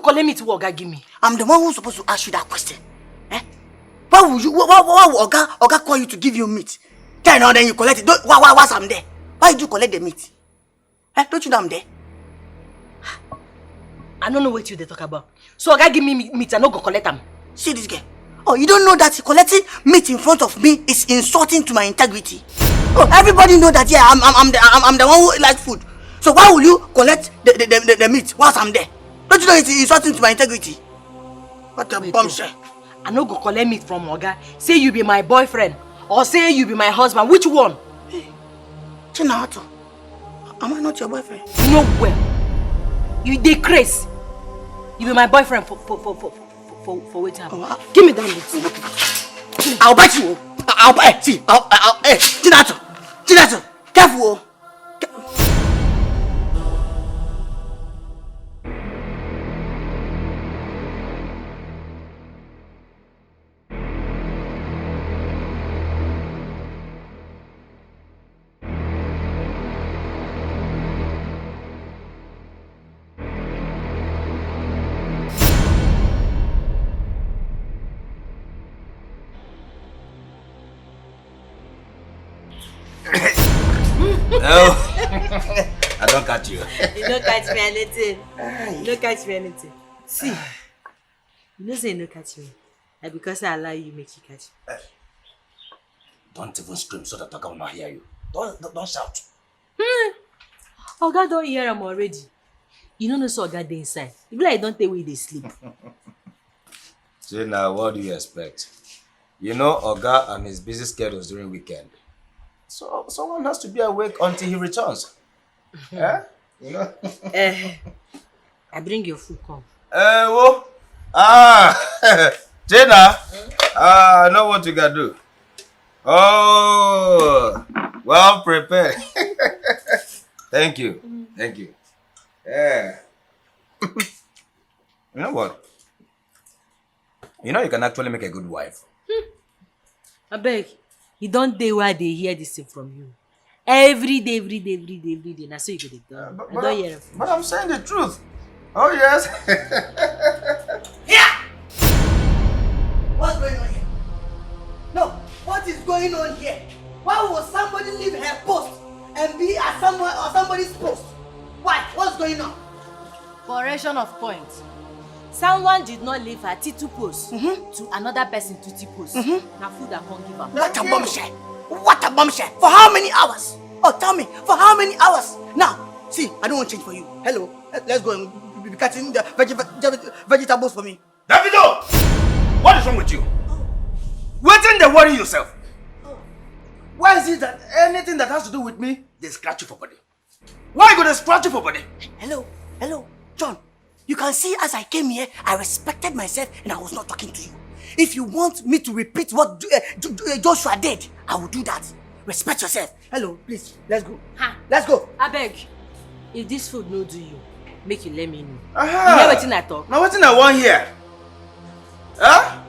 Let me to Oga give me. I'm the one who's supposed to ask you that question. Eh? Why would Oga call you to give you meat? Then you collect it. What's I'm there? Why did you collect the meat? Eh? Don't you know I'm there? I don't know what they talk about. So Oga give me meat and not go collect them. See this girl. Oh, you don't know that collecting meat in front of me is insulting to my integrity. Oh, everybody know that yeah, I'm the one who likes food. So why will you collect the meat whilst I'm there? Don't you know it's insulting to my integrity? What a bombshell. I no go collect meat from Oga. Say you be my boyfriend or say you be my husband. Which one? Hey, Chinato, am I not your boyfriend? No well. You decrease. You be my boyfriend for what time? Oh, give me that meat. I'll bite you. I'll bite. See, hey, Chinato, careful. No, I don't catch you. You don't catch me anything. You don't catch me anything. See, you don't say you don't catch me. And because I allow you, make you catch me. Don't even scream so that Oga will not hear you. Don't shout. Oga don't hear him already. You don't know so Oga dey inside. You be like don't tell where they sleep. See now, what do you expect? You know Oga and his busy schedules during weekend. So someone has to be awake until he returns. Yeah? You know? I bring your food, come. Jenna, I know what you gotta do. Oh, well prepared. Thank you. Thank you. Yeah. You know what? You know you can actually make a good wife. I beg. You don't day why they hear this thing from you. Every day. Now so you get it done. I don't hear it. But I'm saying the truth. Oh yes. Here! What's going on here? No, what is going on here? Why would somebody leave her post and be at somebody's post? Why? What's going on? Correction of points. Someone did not leave her T2 post to another person T2 post. Now food that can't give her. What a bombshell! What a bombshell! For how many hours? Oh, tell me, for how many hours? Now, see, I don't want change for you. Hello, let's go and be cutting the vegetables for me. Davido! What is wrong with you? Waiting to worry yourself. Why is it that anything that has to do with me, they scratch you for body? Why you gonna scratch you for body? Hello, John. You can see as I came here, I respected myself and I was not talking to you. If you want me to repeat what Joshua did, I will do that. Respect yourself. Hello, please, let's go. Let's go. I beg. If this food no do you, make you let me know. You hear wetin I talk? Now wetin I want here? Huh?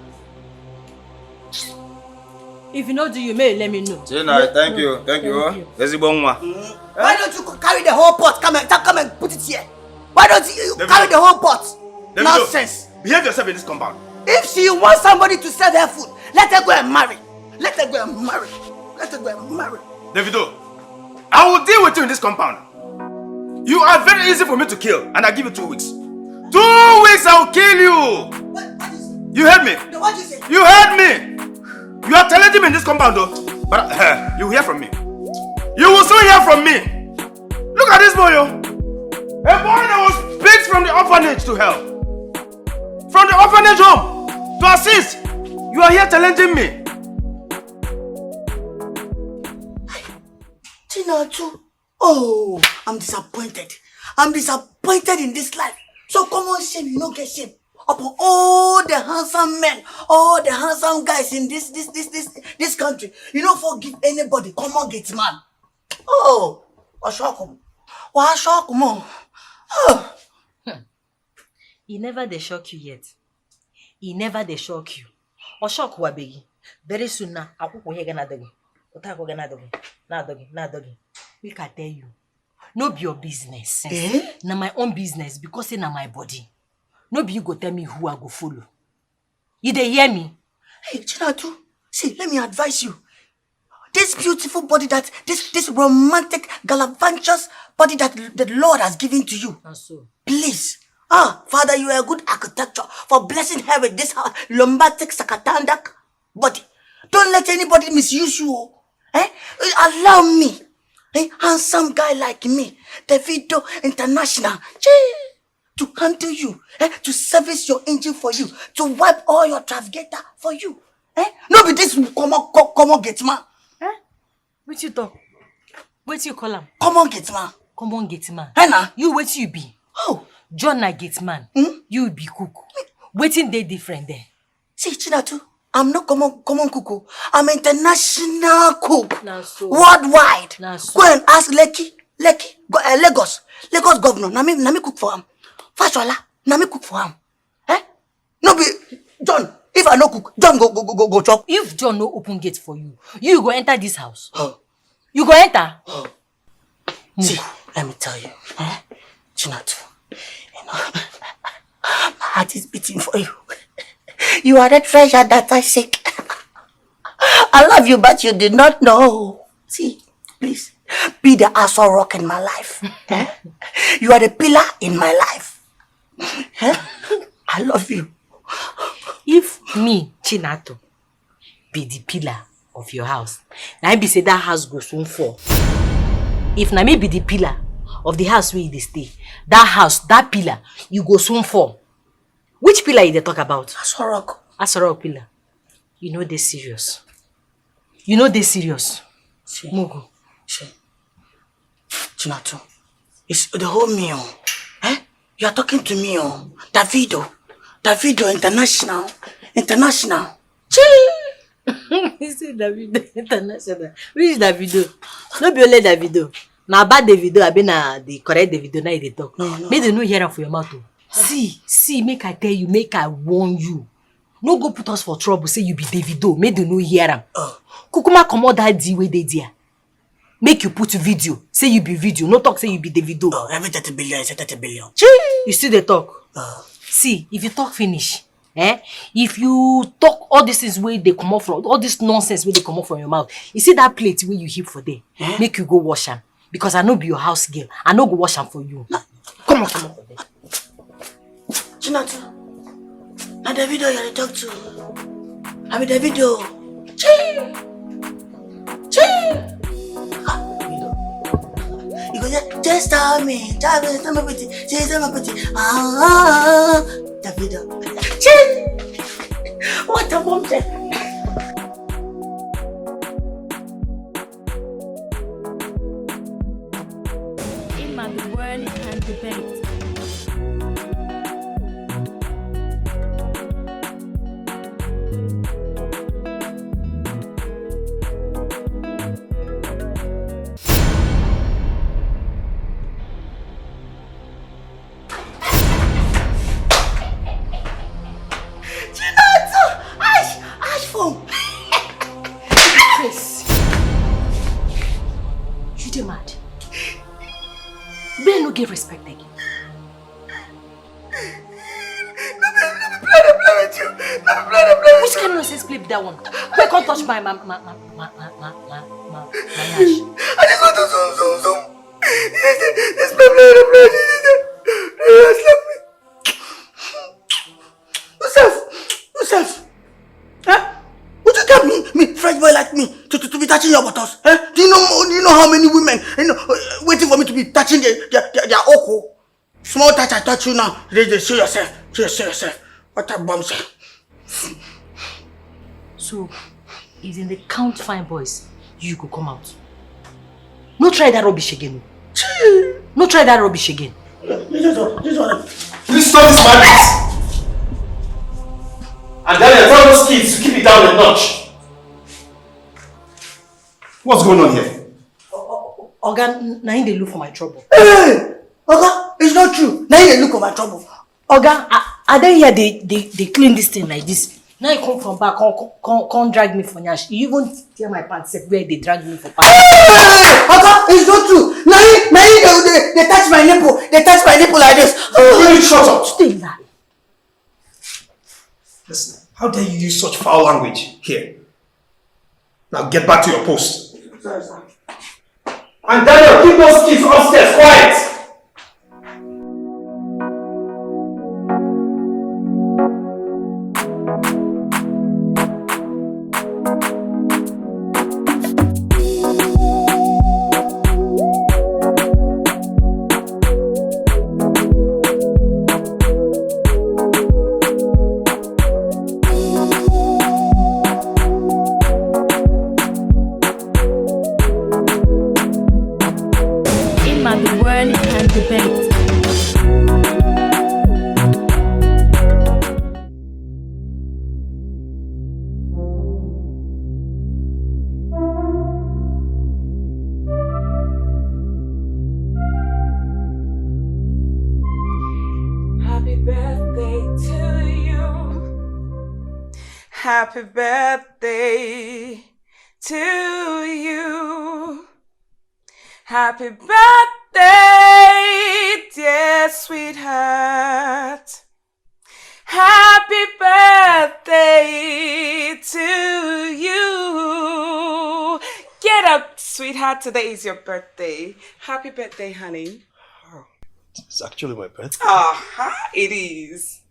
If you not do, you may let me know. Tina, thank you. Thank you. Why don't you carry the whole pot? Come and put it here. Why don't you carry the whole pot? Nonsense. Behave yourself in this compound. If she wants somebody to sell her food, let her go and marry. Let her go and marry. Let her go and marry. Davido, I will deal with you in this compound. You are very easy for me to kill, and I give you 2 weeks. 2 weeks, I will kill you. What is it? You heard me? What you say? You heard me. You are challenging me in this compound, though. But you will hear from me. You will soon hear from me. Look at this boy, yo. A boy that was picked from the orphanage to help. From the orphanage home to assist. You are here challenging me. Tina too. Oh, I'm disappointed. I'm disappointed in this life. So come on, shame, you don't get shame. Upon all the handsome men, all the handsome guys in this country, you don't forgive anybody. Come on, get man. Oh, what shock him? What shock him? Oh. He never they shock you yet. He never they shock you. Or shock wabegi. Very soon now, I will hear another doggy. We can tell you. No be your business. Na my own business because it's na my body. No be you go tell me who I go follow. You dey hear me? Hey, Chinatu, see, let me advise you. This beautiful body that, this romantic, gallivantious body that the Lord has given to you. And so? Please. Father, you are a good architecture for blessing her with this lombatic sakatandak body. Don't let anybody misuse you. Allow me, a handsome guy like me, Davido International, to handle you, to service your engine for you, to wipe all your trafficator for you. No be this come on, get man. What you talk? What you call him? Come on, get man. Come on, get man. Henna? You what you be? Oh. John na get man. You be cook. Waiting they different there. See, Chinatu, I'm not common cuckoo. I'm international cook. Nah, so. Worldwide. Nah, so. Go and ask Lagos governor. Na me cook for him. Fashola, na me cook for him. No be John. If I no cook, John go chop. If John no open gate for you, you go enter this house. You go enter. See, let me tell you, Chinatu, you know, my heart is beating for you. You are the treasure that I seek. I love you, but you did not know. See, please, be the asshole rock in my life. You are the pillar in my life. I love you. If me, Chinato, be the pillar of your house, now I be say that house goes soon fall. If na me be the pillar of the house where you stay, that house, that pillar, you go soon fall. Which pillar you they talk about? Asorok pillar. You know they serious. You know they serious. See, Mogo. see, Chinato, it's the whole meal. You are talking to me, Davido International. You say Davido International. Which Davido? No be only Davido. Na bad Davido, I be na the correct Davido now they talk. No. Make them no hear am for your mouth. See, make I tell you, make I warn you. No go put us for trouble, say you be Davido, make them no hear am. Kukuma comot that D way they there. Make you put video, say you be video, no talk say you be Davido. Every 30 billion is 30 billion. You still dey talk. See, if you talk finish, if you talk all these things where they come off from, all this nonsense where they come off from your mouth, you see that plate where you heap for there, make you go wash am. Because I know be your house girl, I no go wash am for you. Come on for there. Chinatu, na Davido you talk to. I be Davido. You go just tell me pretty. Tell me pretty. Davido. What a bombshell. In my word and debate. Chris. You dey mad? Men no get respect again. Which kind of nonsense play be that one? Why can't touch my yash? I just want to zoom. This play. Yourself. Huh? Would you tell me, fresh boy like me, to be touching your buttons? Huh? Do you know how many women waiting for me to be touching their oko? Small touch, I touch you now. They show yourself. What a bombshell. So, it's in the count fine boys, you could come out. No try that rubbish again. No try that rubbish again. Please stop this madness. And then I tell those kids to keep it down a notch. What's going on here? Oga, now they look for my trouble. Hey! Oga, it's not true. Now you look for my trouble. Oga, I don't hear they clean this thing like this. Now you come from back, can't drag me for nyash. You even tear my pants where they drag me for pants. Hey! Oga, it's not true. Now they touch my nipple. They touch my nipple like this. Really, shut up. Stay that. Listen, how dare you use such foul language here? Now get back to your post. Sorry, sir. And Daniel, keep those kids upstairs quiet. Happy birthday to you. Happy birthday, dear sweetheart. Happy birthday to you. Get up, sweetheart. Today is your birthday. Happy birthday, honey. Oh, it's actually my birthday. It is.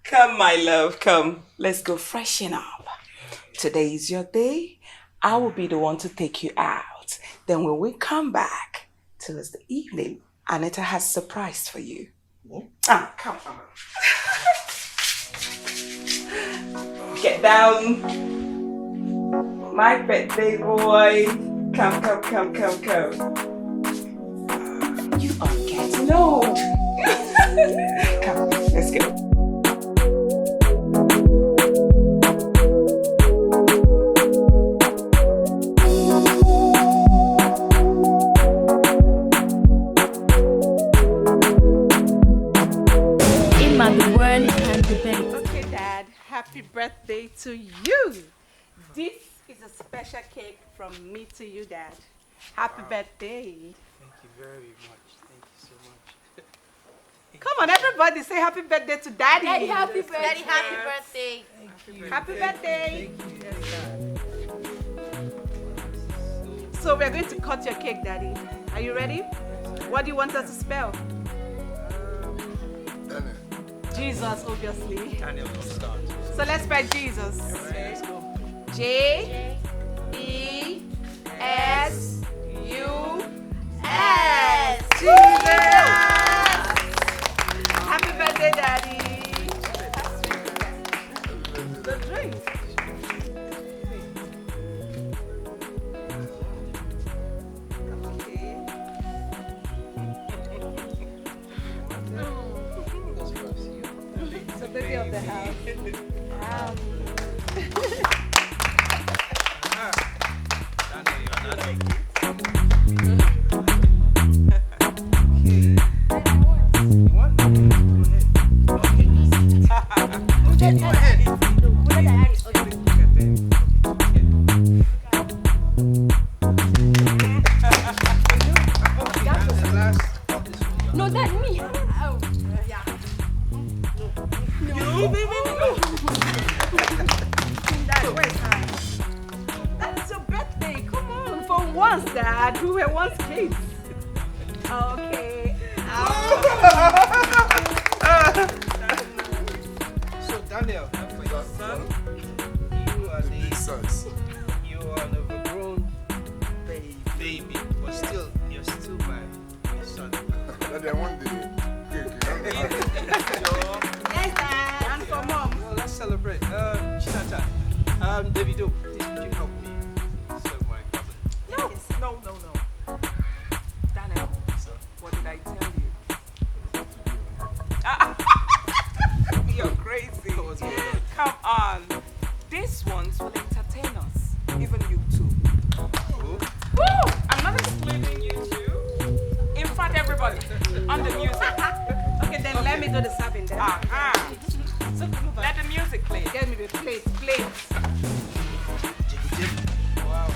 Come, my love, come. Let's go freshen up. Today is your day. I will be the one to take you out. Then when we come back towards the evening, Anita has a surprise for you. Come on. Get down. My birthday boy. Come. You are getting old. Come, let's go. Okay, Dad, happy birthday to you. This is a special cake from me to you, Dad. Happy birthday. Thank you very much. Thank you so much. Come on, everybody, say happy birthday to Daddy. Daddy, happy birthday. Daddy, happy birthday. Happy birthday. Thank you. So we're going to cut your cake, Daddy. Are you ready? What do you want us to spell? Daniel. Jesus, obviously. Daniel, don't start. So let's spell Jesus. Let's go. J-E-S-U-S. Jesus! Happy birthday, Daddy. The drink. It's the baby of the house. Wow. No, that me. Oh, yeah. No. Dad, where's that? That's your birthday. Come on. For once, Dad. We were once kids. Okay. So Daniel, for your son, you are you are an overgrown baby, but still you're still my son. Daddy, I want the cake. Yes, Dad. And for Mom. Well, let's celebrate. Chinata, Davido, please could you help me serve my cousin? No. Daniel, what did I tell you? You're crazy. Come on. These ones will entertain us. Even you too. Woo! I'm not excluding you too. In fact, everybody. On the music. Okay, then let me do the serving then. So Let the music play. get me the plate. Wow.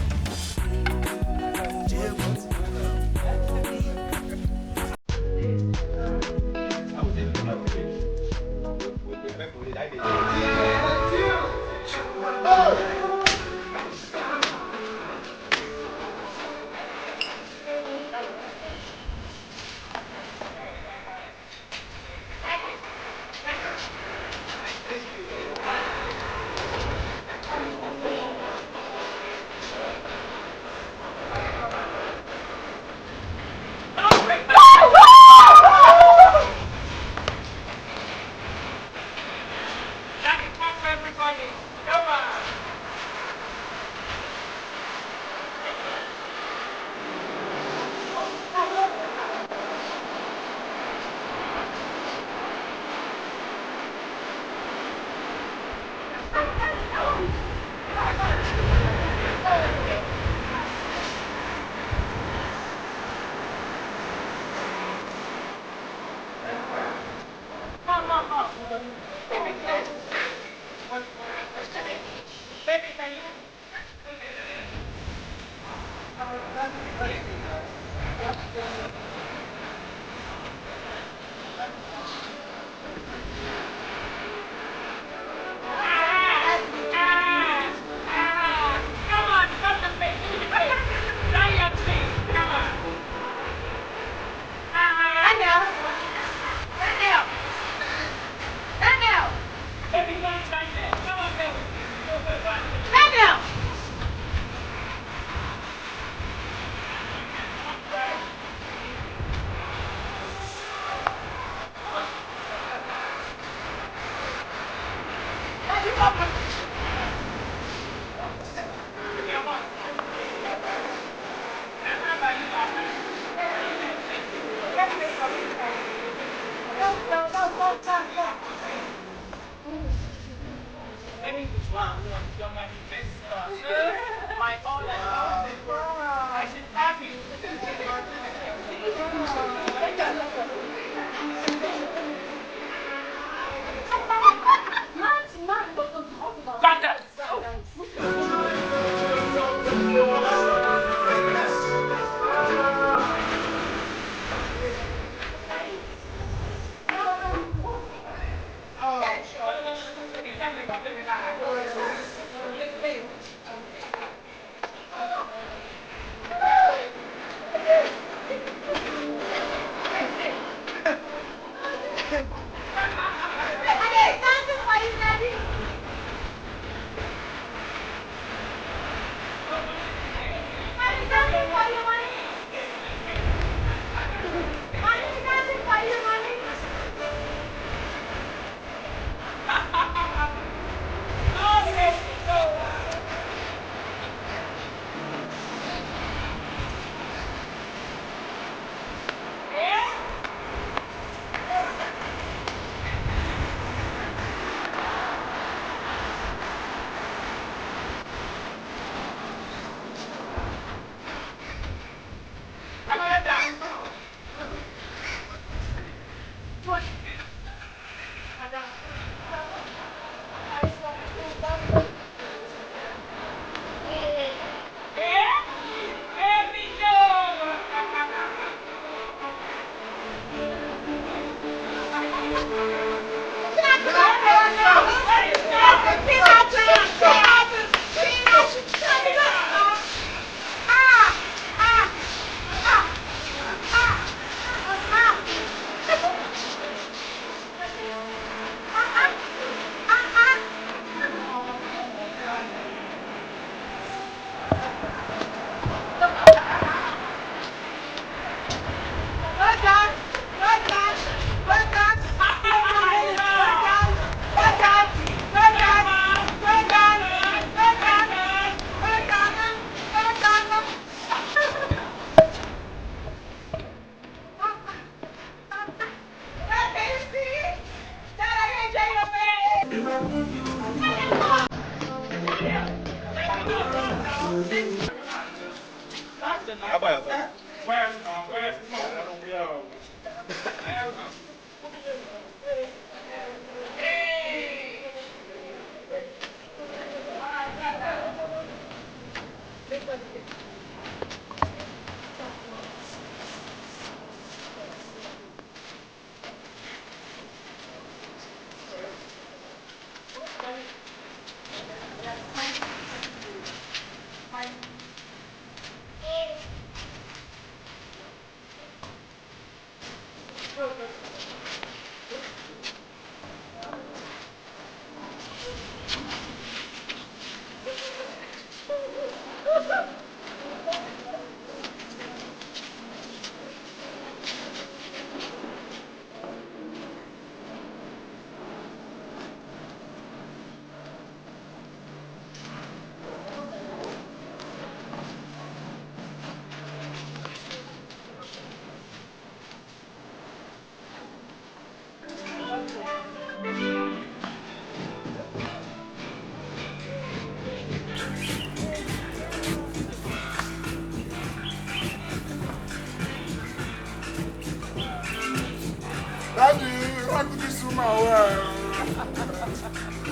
Daddy, what did this woman wear?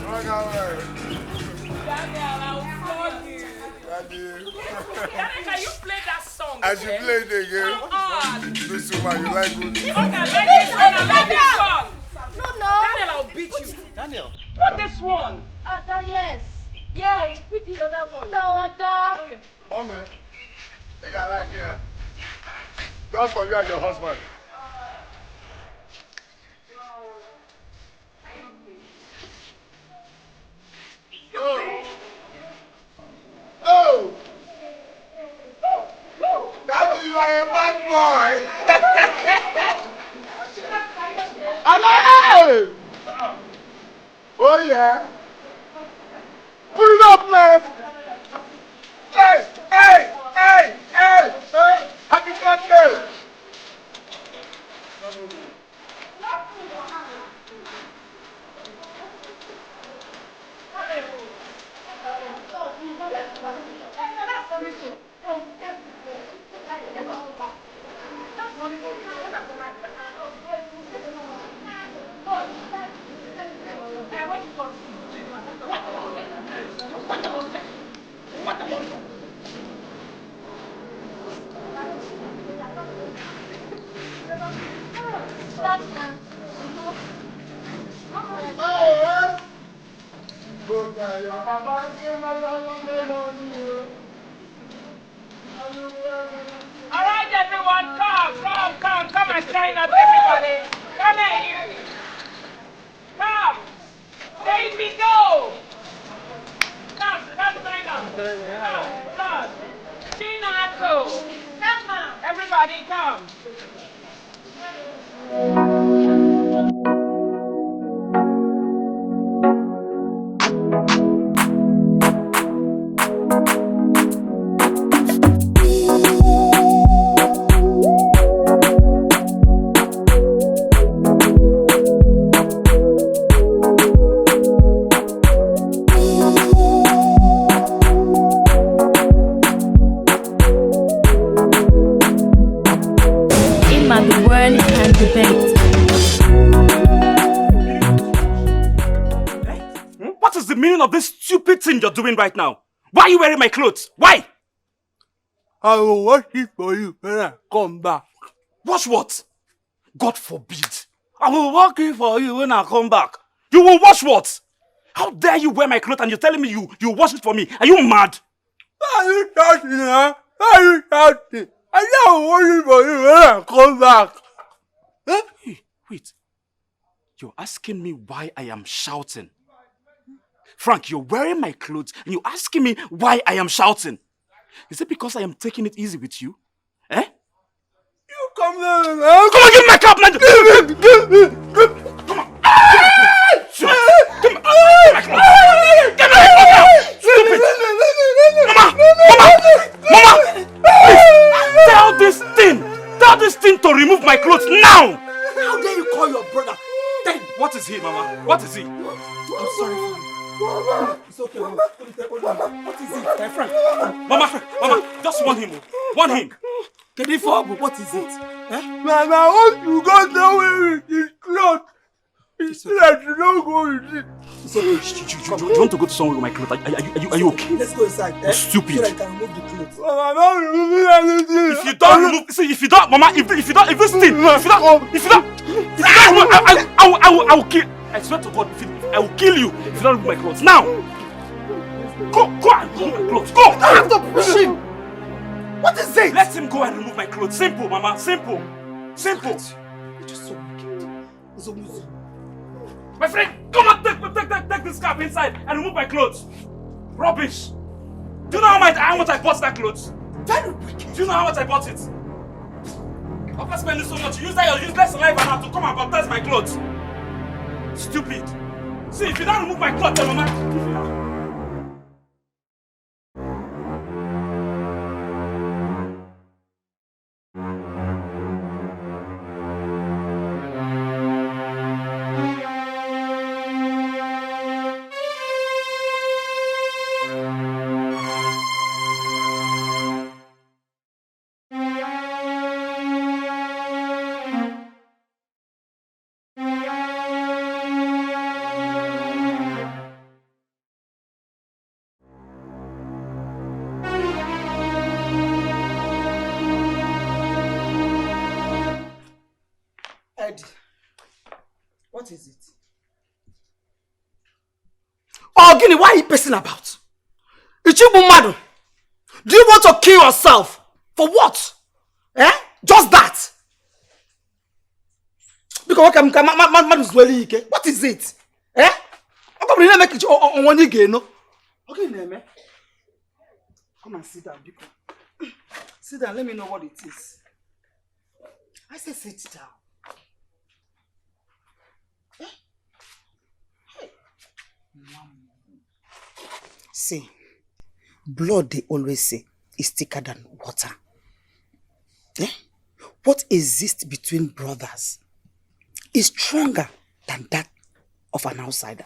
Run away. Daniel, I'll flog you. Daddy. Daddy, can you play that song I should again? play it again. Come on. This woman, you like good. Okay, I like this song. I like this song. No. Daniel, I'll beat you. Daniel. Put this one. Yes. Yeah, put the other one. No, okay. Mommy, think I like you. Don't forget your husband. Oh! That you are a bad boy! Alive! Oh yeah! Put it up, man! Hey! Happy birthday! Alright, everyone, come and sign up, everybody. Come here, you. Come. Baby, go. Come sign up. Come. Chinato. Come on. Everybody, come. The word and debate. What is the meaning of this stupid thing you're doing right now? Why are you wearing my clothes? Why? I will wash it for you when I come back. Wash what? God forbid. I will wash it for you when I come back. You will wash what? How dare you wear my clothes and you're telling me you wash it for me? Are you mad? Are you shouting, huh? Are you shouting? I don't want it for you when I come back. Huh? Hey, wait. You're asking me why I am shouting. Frank, you're wearing my clothes and you're asking me why I am shouting. Is it because I am taking it easy with you? Eh? You come here, Come on, give me my cap, man! Come on! Come on! Give me my cap! Stupid! Mama! Please! Tell this thing to remove my clothes now! How dare you call your brother? What is he, Mama? What is he? I'm sorry, It's okay, Mama. What is it? Frank. Mama, just warn him. Warn him. What is it? Mama, I want to go somewhere with his clothes. It's like you don't go with it. It's okay. You want to go to somewhere with my clothes? Are you okay? Let's go inside. You're stupid. So that I can remove the clothes. Mama, don't remove anything. If you don't remove, see, if you don't, Mama, if you don't, I will kill. I swear to God, I will kill you if you don't remove my clothes. Now! Go and remove my clothes. Go! I have to push him. What is it? Let him go and remove my clothes. Simple, Mama. Simple. You're just so wicked. My friend, come on, take this scarf inside and remove my clothes. Rubbish. Do you know how much I bought that clothes? Very wicked. Do you know how much I bought it? After spending so much, you use that your useless life and have to come and baptize my clothes. Stupid. See, if you don't remove my clothes, Mama. What is it? Oh, Gini, why are you pissing about? Ichibu Madu, do you want to kill yourself? For what? Eh? Just that? Because what is it? Eh? I'm going to make it on one again, no? Okay, man. Come and sit down, people. Sit down, let me know what it is. I said sit down. See, blood, they always say, is thicker than water. Eh? What exists between brothers is stronger than that of an outsider.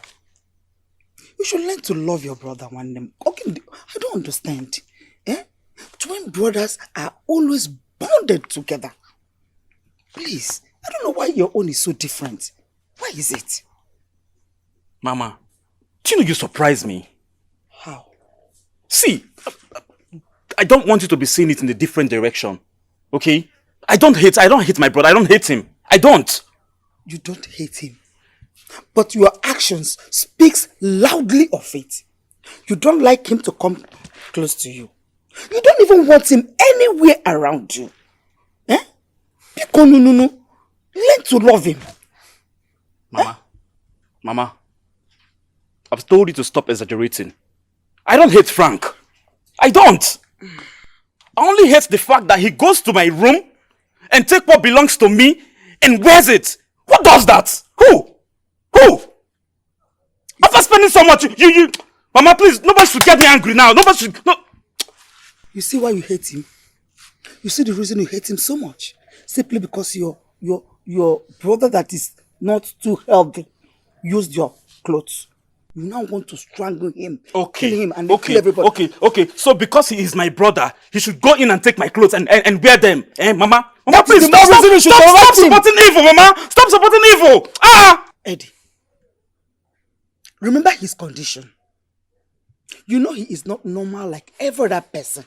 You should learn to love your brother one day. Okay, I don't understand. Eh? Twin brothers are always bonded together. Please, I don't know why your own is so different. Why is it? Mama, do you know you surprise me? How? See, I don't want you to be seeing it in a different direction. Okay? I don't hate my brother. I don't hate him. I don't. You don't hate him. But your actions speaks loudly of it. You don't like him to come close to you. You don't even want him anywhere around you. Eh? Learn to love him. Mama. Eh? Mama. I've told you to stop exaggerating. I don't hate Frank. I don't. I only hate the fact that he goes to my room and take what belongs to me and wears it. Who does that? Who? After spending so much, you... Mama, please, nobody should get me angry now. Nobody should... No. You see why you hate him? You see the reason you hate him so much? Simply because your brother that is not too healthy used your clothes. You now want to strangle him, kill him, and kill everybody. Okay. So because he is my brother, he should go in and take my clothes and wear them. Eh, Mama? Mama, please, stop supporting evil, Mama! Stop supporting evil! Eddie, remember his condition. You know he is not normal like every other person.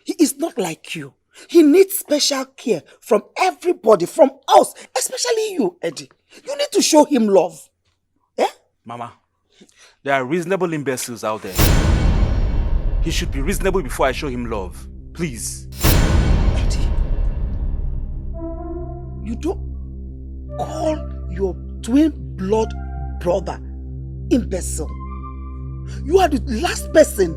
He is not like you. He needs special care from everybody, from us, especially you, Eddie. You need to show him love. Eh? Mama, there are reasonable imbeciles out there. He should be reasonable before I show him love. Please. Eddie, you don't call your twin blood brother imbecile. You are the last person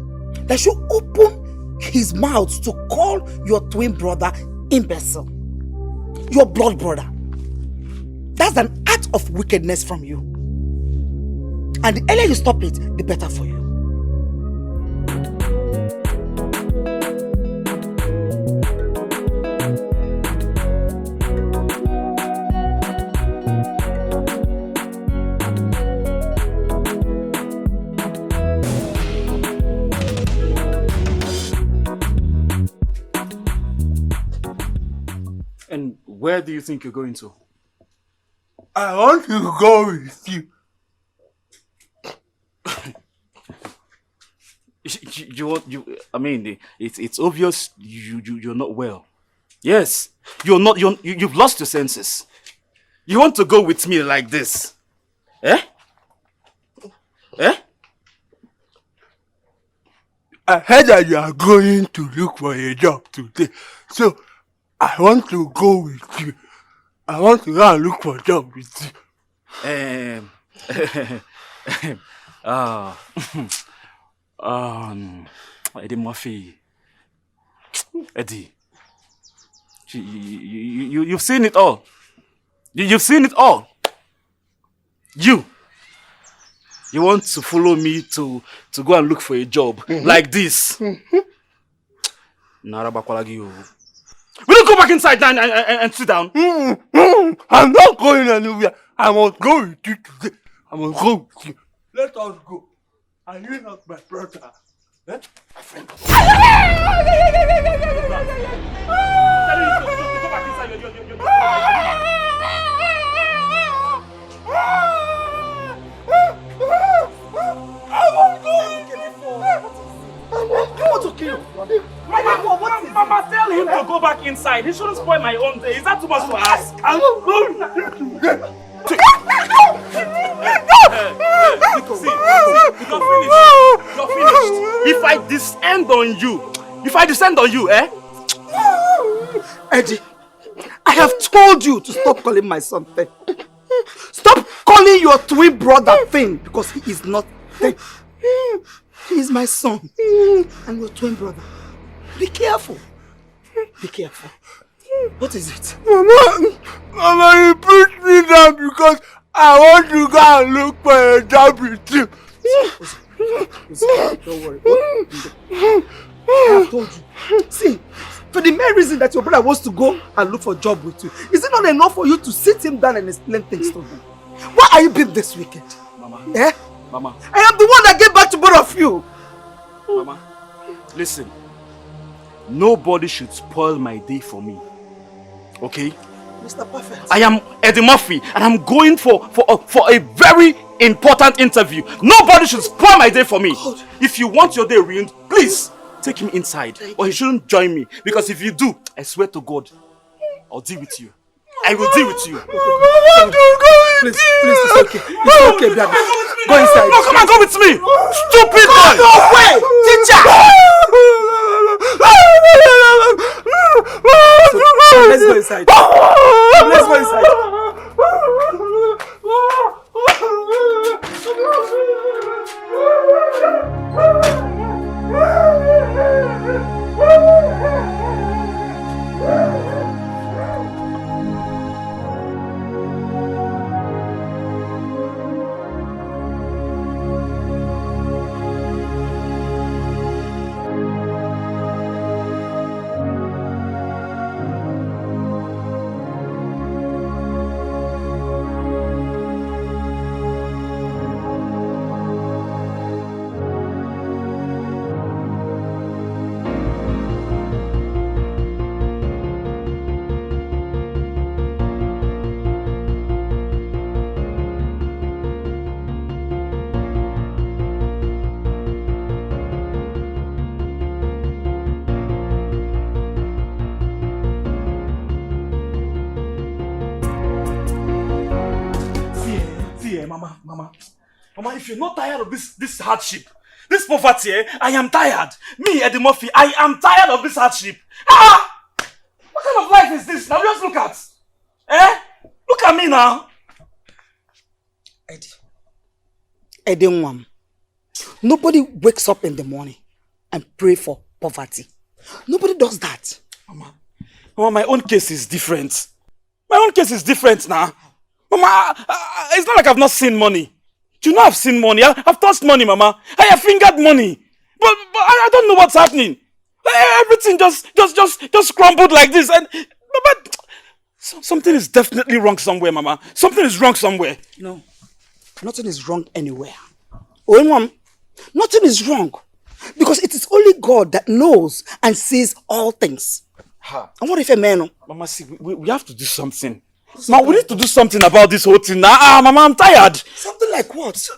that should open his mouth to call your twin brother imbecile. Your blood brother. That's an act of wickedness from you. And the earlier you stop it, the better for you. Where do you think you're going to? I want to go with you. I mean, it's obvious you're not well. Yes, you've lost your senses. You want to go with me like this? Eh? Eh? I heard that you are going to look for a job today. So, I want to go with you. I want to go and look for a job with you. Eddie Murphy. Eddie. You've seen it all. You've seen it all. You want to follow me to go and look for a job like this. Will you go back inside now and sit down? I'm not going anywhere. I must go with you today. I must go with you. Let us go. Are you not my brother? Eh? My friend. Go back inside. Mama, tell him to go back inside. He shouldn't spoil my own day. Is that too much to ask? I'm not going. See, you're finished. If I descend on you, eh? Eddie, I have told you to stop calling my son Finn. Stop calling your twin brother Finn because he is not Finn. He is my son and your twin brother. Be careful. Be careful. What is it? Mama, you pushed me down because I want to go and look for a job with you. Don't worry. I have told you. See, for the main reason that your brother wants to go and look for a job with you, is it not enough for you to sit him down and explain things to him? Why are you being this wicked? Mama. Eh? Mama. I am the one that gave back to both of you. Mama, listen. Nobody should spoil my day for me. Okay? Mr. Perfect. I am Eddie Murphy and I'm going for a very important interview. Nobody should spoil my day for me. God. If you want your day ruined, please take him inside. Or he shouldn't join me. Because if you do, I swear to God, I'll deal with you. I will deal with you. Please, it's okay. It's okay, baby. Go inside. No, come on, go with me. Stupid boy. No way, teacher. So, let's go inside. Let's go inside. Mama, if you're not tired of this hardship, this poverty, I am tired. Me, Eddie Murphy, I am tired of this hardship. What kind of life is this? Now just look at. Look at me now. Eddie Nwam, nobody wakes up in the morning and pray for poverty. Nobody does that. Mama, my own case is different. My own case is different now. Mama, it's not like I've not seen money. You know I've seen money. I've touched money, Mama. I have fingered money. But I don't know what's happening. Everything just crumbled like this. But something is definitely wrong somewhere, Mama. Something is wrong somewhere. No, nothing is wrong anywhere. Oh, Mom, nothing is wrong. Because it is only God that knows and sees all things. And what if a man? Mama, see, we have to do something. Mama, we need to do something about this whole thing now. Mama, I'm tired. Something like what?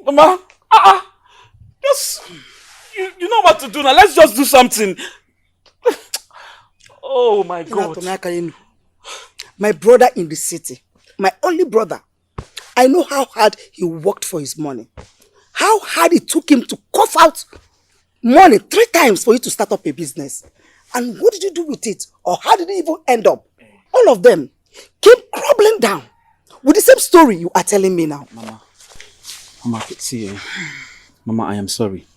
Mama, just, you know what to do now. Let's just do something. Oh my God. My brother in the city, my only brother, I know how hard he worked for his money. How hard it took him to cough out money 3 times for you to start up a business. And what did you do with it? Or how did it even end up? All of them came crumbling down with the same story you are telling me now. Mama, see, Mama, I am sorry,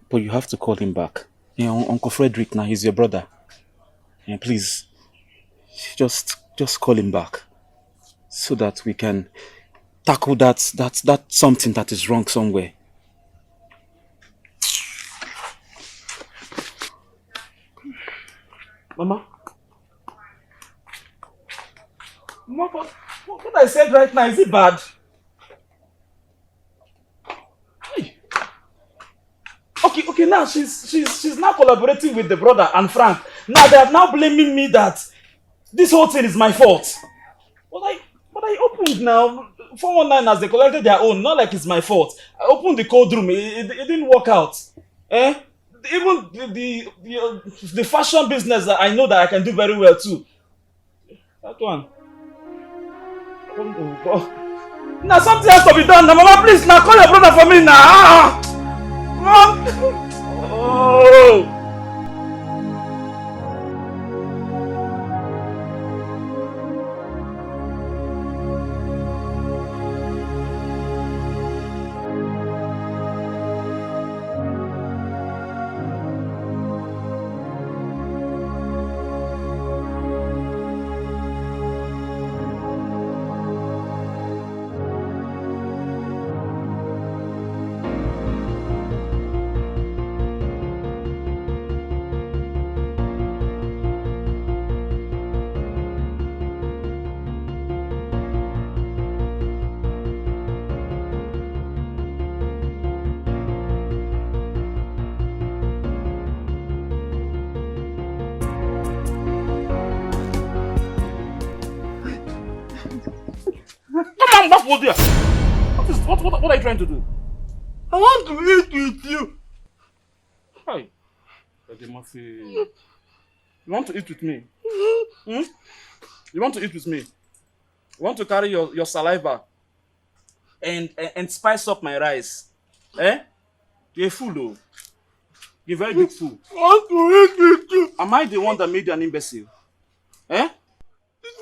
but you have to call him back. Uncle Frederick now, he's your brother. Please, just call him back so that we can tackle that something that is wrong somewhere. Mama, what I said right now, is it bad? Okay, now she's now collaborating with the brother and Frank. Now they are now blaming me that this whole thing is my fault. But I opened now 419 as they collected their own, not like it's my fault. I opened the code room, it didn't work out. Even the fashion business that I know that I can do very well too. That one. Oh. Now something has to be done. Now, Mama, please, now call your brother for me now. Oh. What are you trying to do? I want to eat with you. Hi. You want to eat with me? Hmm? You want to eat with me? You want to carry your saliva and spice up my rice? You're a fool though. You're a very big fool. I want to eat with you. Am I the one that made you an imbecile? This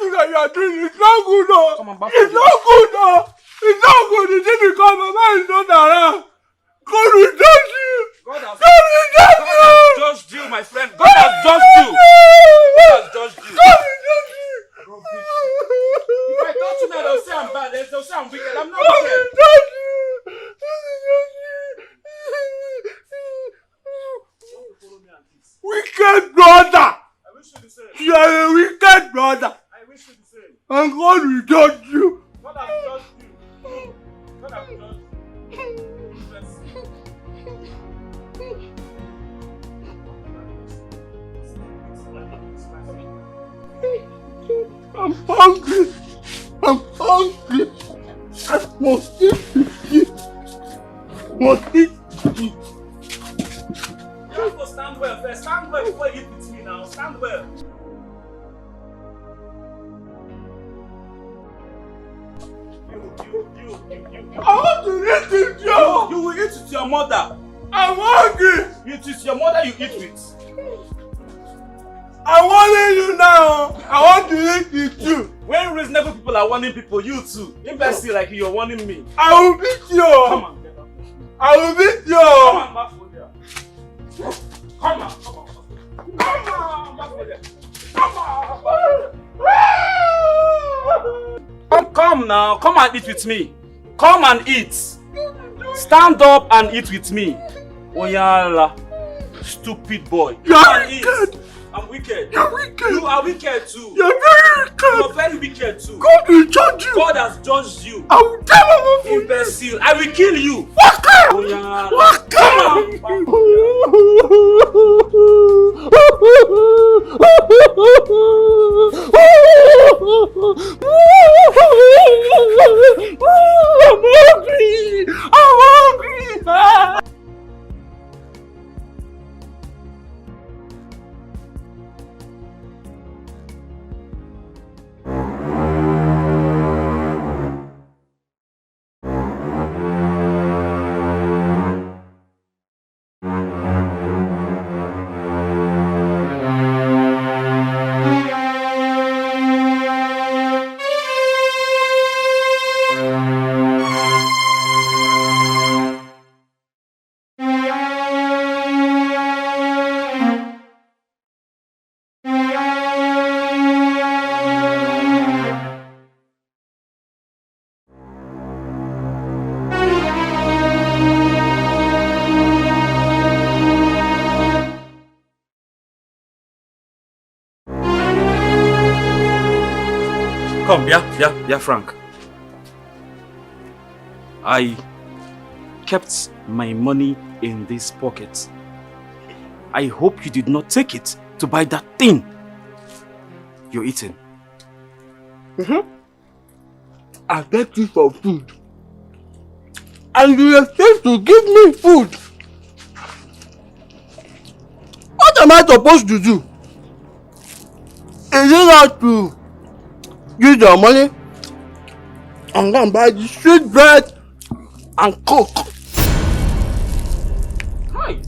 thing that you are doing is not good though. Come on, back it's not good though. It's not good. It's just because Mama is not around. God will judge you. God has judged you, my friend. God has judged you. God has judged you. God will judge you. If I touch you now, they'll say I'm bad. They'll say I'm wicked. I'm not God wicked. will judge you. Wicked brother. I wish you the same. You are a wicked brother. I wish you the same. And God will judge you. God has judged you. God has judged you. I'm hungry. I'm hungry. I must eat with you. Must eat with you. You have to stand well first. Stand well before you eat with me now. Stand well. I want to eat with you. You will eat with your mother. I'm hungry. It is your mother you eat with. I'm warning you now. I want to eat with you. When reasonable people are warning people, you too. Imbecile like you're warning me. I will beat you. Come on, get up. I will beat you. Come on, back for there. Come on, come on. Come on, back for there. Come on. Come now. Come and eat with me. Come and eat. Stand up and eat with me. Oyala. Stupid boy. You're wicked. I'm wicked. You're wicked. You are wicked too. You're very wicked. You're very wicked too. God will judge you. God has judged you. I will tell Mama for imbecile. I will kill you. Waka! Oyala. Waka! Come on. hungry! I'm hungry! Come, yeah, Frank. I kept my money in this pocket. I hope you did not take it to buy that thing you're eating. I get you for food. And you expect to give me food. What am I supposed to do? Is it not to use your money and go and buy the sweet bread and coke? Hi.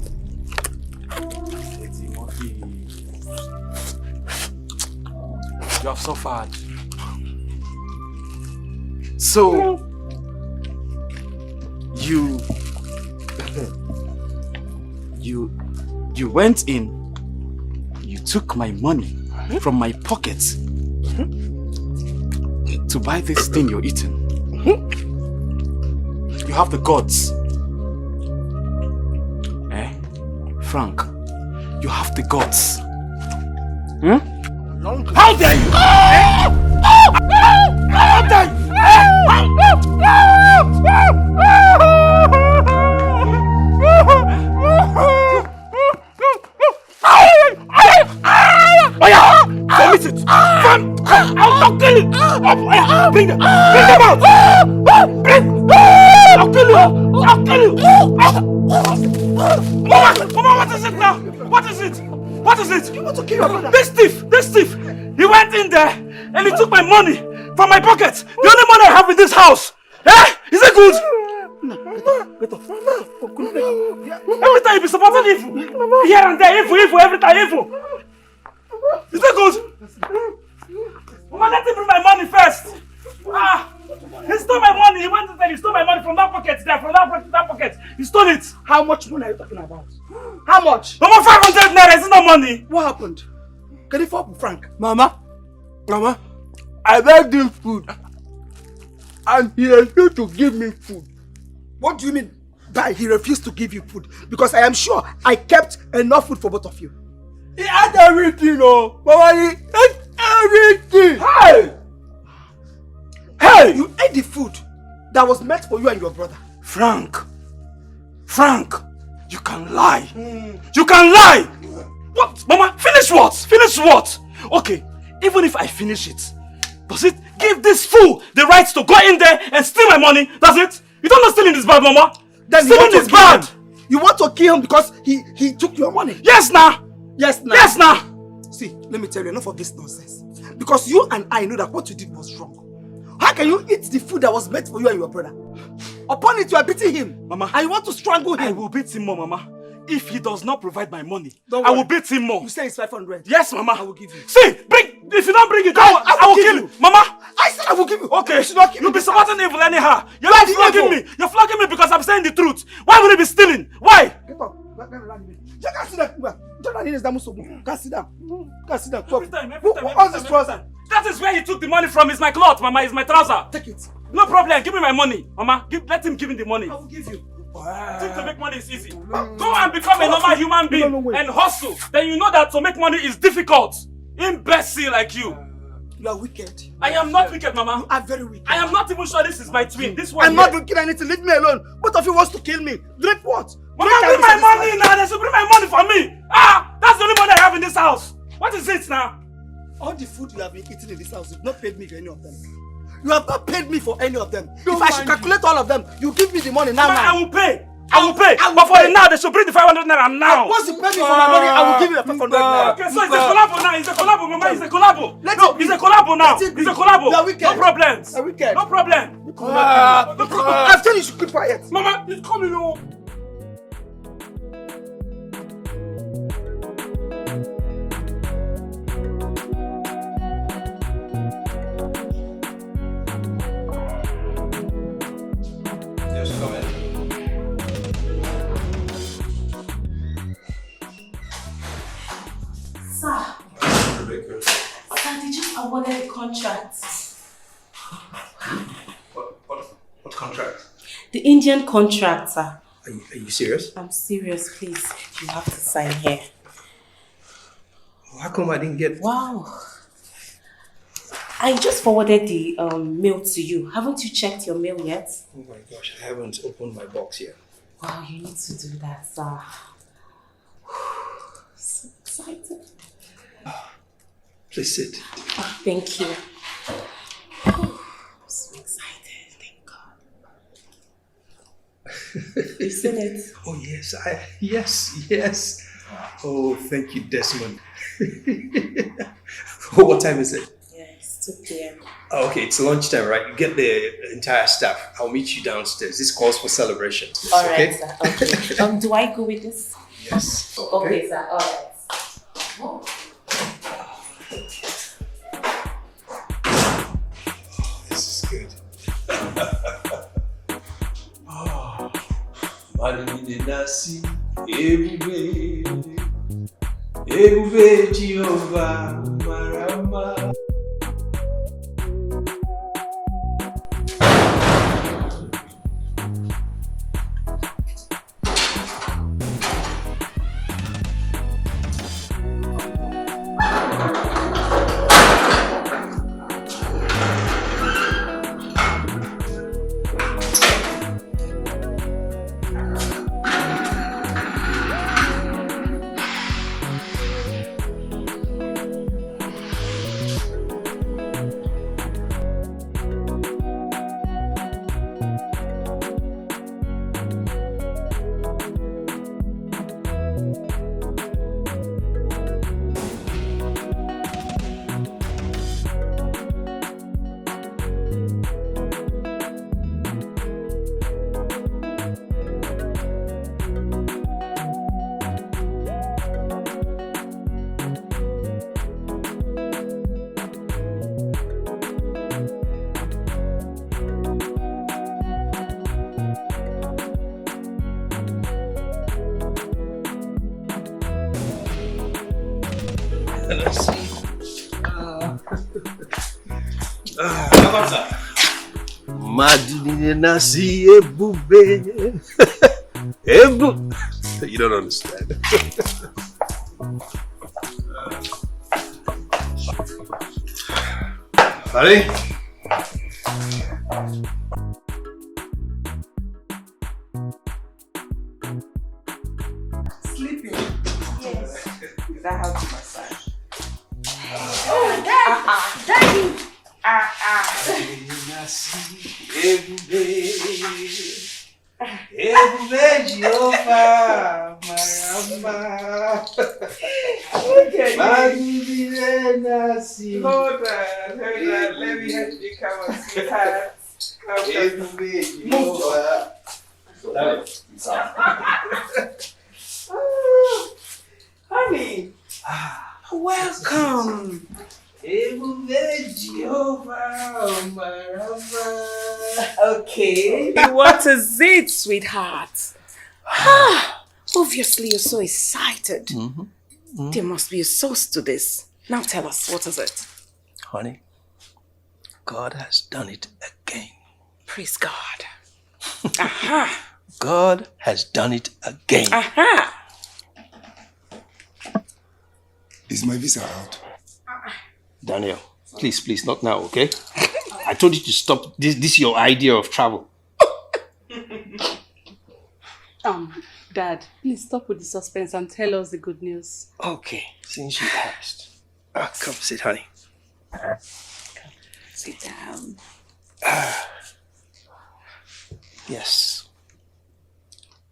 You have suffered. So you went in, you took my money from my pocket to buy this thing you're eating. You have the guts. Frank, you have the guts. How dare you? How dare you? Vomit it! I'll kill it! Bring them out! I'll kill you! I'll kill you! Mama, what is it now? What is it? What is it? You want to kill your brother? This thief! He went in there and he took my money from my pocket. The only money I have in this house. Is it good? Get off. Every time you be supporting evil. Here and there, evil, every time evil. Is that good? Mama, let him bring my money first. He stole my money. He went in there. He stole my money from that pocket there, from that pocket. He stole it. How much money are you talking about? How much? Mama, 500 naira. Is it not money? What happened? Can you follow Frank? Mama, I begged him food, and he refused to give me food. What do you mean by he refused to give you food? Because I am sure I kept enough food for both of you. He ate everything, oh! Mama, he ate everything! Hey! You ate the food that was meant for you and your brother. Frank, you can lie. You can lie! What? Mama, finish what? Finish what? Okay, even if I finish it, does it give this fool the right to go in there and steal my money? Does it? You don't know stealing is bad, Mama. Then stealing is bad. You want to kill him because he took your money? Yes, now. Yes, now. Yes, now. See, let me tell you, enough of this nonsense. Because you and I know that what you did was wrong. How can you eat the food that was meant for you and your brother? Upon it, you are beating him. Mama. And you want to strangle him. I will beat him more, Mama. If he does not provide my money, I will beat him more. You say it's 500? Yes, Mama. I will give you. See, if you don't bring it, I will kill you. Mama. I said I will give you. Okay. You should not kill me. You'll be supporting evil anyhow. You're not flogging me. You're flogging me because I'm saying the truth. Why would you be stealing? Why? Get up. You can't sit down. You can't sit down. Can't sit down. Every time. What's this trouser? That is where he took the money from. It's my cloth, Mama. It's my trouser. Take it. No problem. Give me my money, Mama. Let him give me the money. I will give you. Think to make money is easy. Go and become a normal human being and hustle. Then you know that to make money is difficult. Imbecile like you. You are wicked. I am not wicked, Mama. You are very wicked. I am not even sure this is my twin. This one. I'm not drinking anything. Leave me alone. Both of you wants to kill me. Drink what? Mama, bring my money now. They should bring my money for me. That's the only money I have in this house? What is it now? All the food you have been eating in this house, you've not paid me for any of them. You have not paid me for any of them. If I should calculate all of them, you give me the money now. I will pay. I will pay. But for now, they should bring the 500 naira now. Once you pay me for my money, I will give you the 500 naira. Okay, so it's a collabo now. It's a collabo, mama. It's a collabo. No, it's a collabo now. It's a collabo. No problems. No problem. I've told you to keep quiet. Mama, it's coming on. Awarded the contract. What contract? The Indian contract, sir. Are you serious? I'm serious, please. You have to sign here. How come I didn't get... Wow. I just forwarded the mail to you. Haven't you checked your mail yet? Oh my gosh, I haven't opened my box yet. Wow, you need to do that, sir. So excited. Please sit. Oh, thank you. I'm so excited, thank God. You've seen it? Oh yes, yes. Oh, thank you, Desmond. Oh, what time is it? Yeah, it's 2 p.m. Oh, okay, it's lunchtime, right? You get the entire staff. I'll meet you downstairs. This calls for celebration. All right, sir. Okay. Do I go with this? Yes. Okay, sir. All right. Oh. This is good. Marimine nasi ebube Jehovah marama. Madine nasi ebube. You don't understand. Honey? Sleeping? Yes. Is that how to massage? Oh, Daddy! Ebube Jehovah marama. Hold on. Let me help you come on, sweetheart. Ebube Jehovah. Honey, welcome. Ebube Jehovah marama. Okay, what is it, sweetheart? Obviously, you're so excited. There must be a source to this. Now tell us, what is it? Honey, God has done it again. Praise God. Aha. God has done it again. Aha. Is my visa out? Daniel, please, not now, okay? I told you to stop. This is your idea of travel. Dad, please stop with the suspense and tell us the good news. Okay, since you asked. Come sit, honey. Sit down. Yes.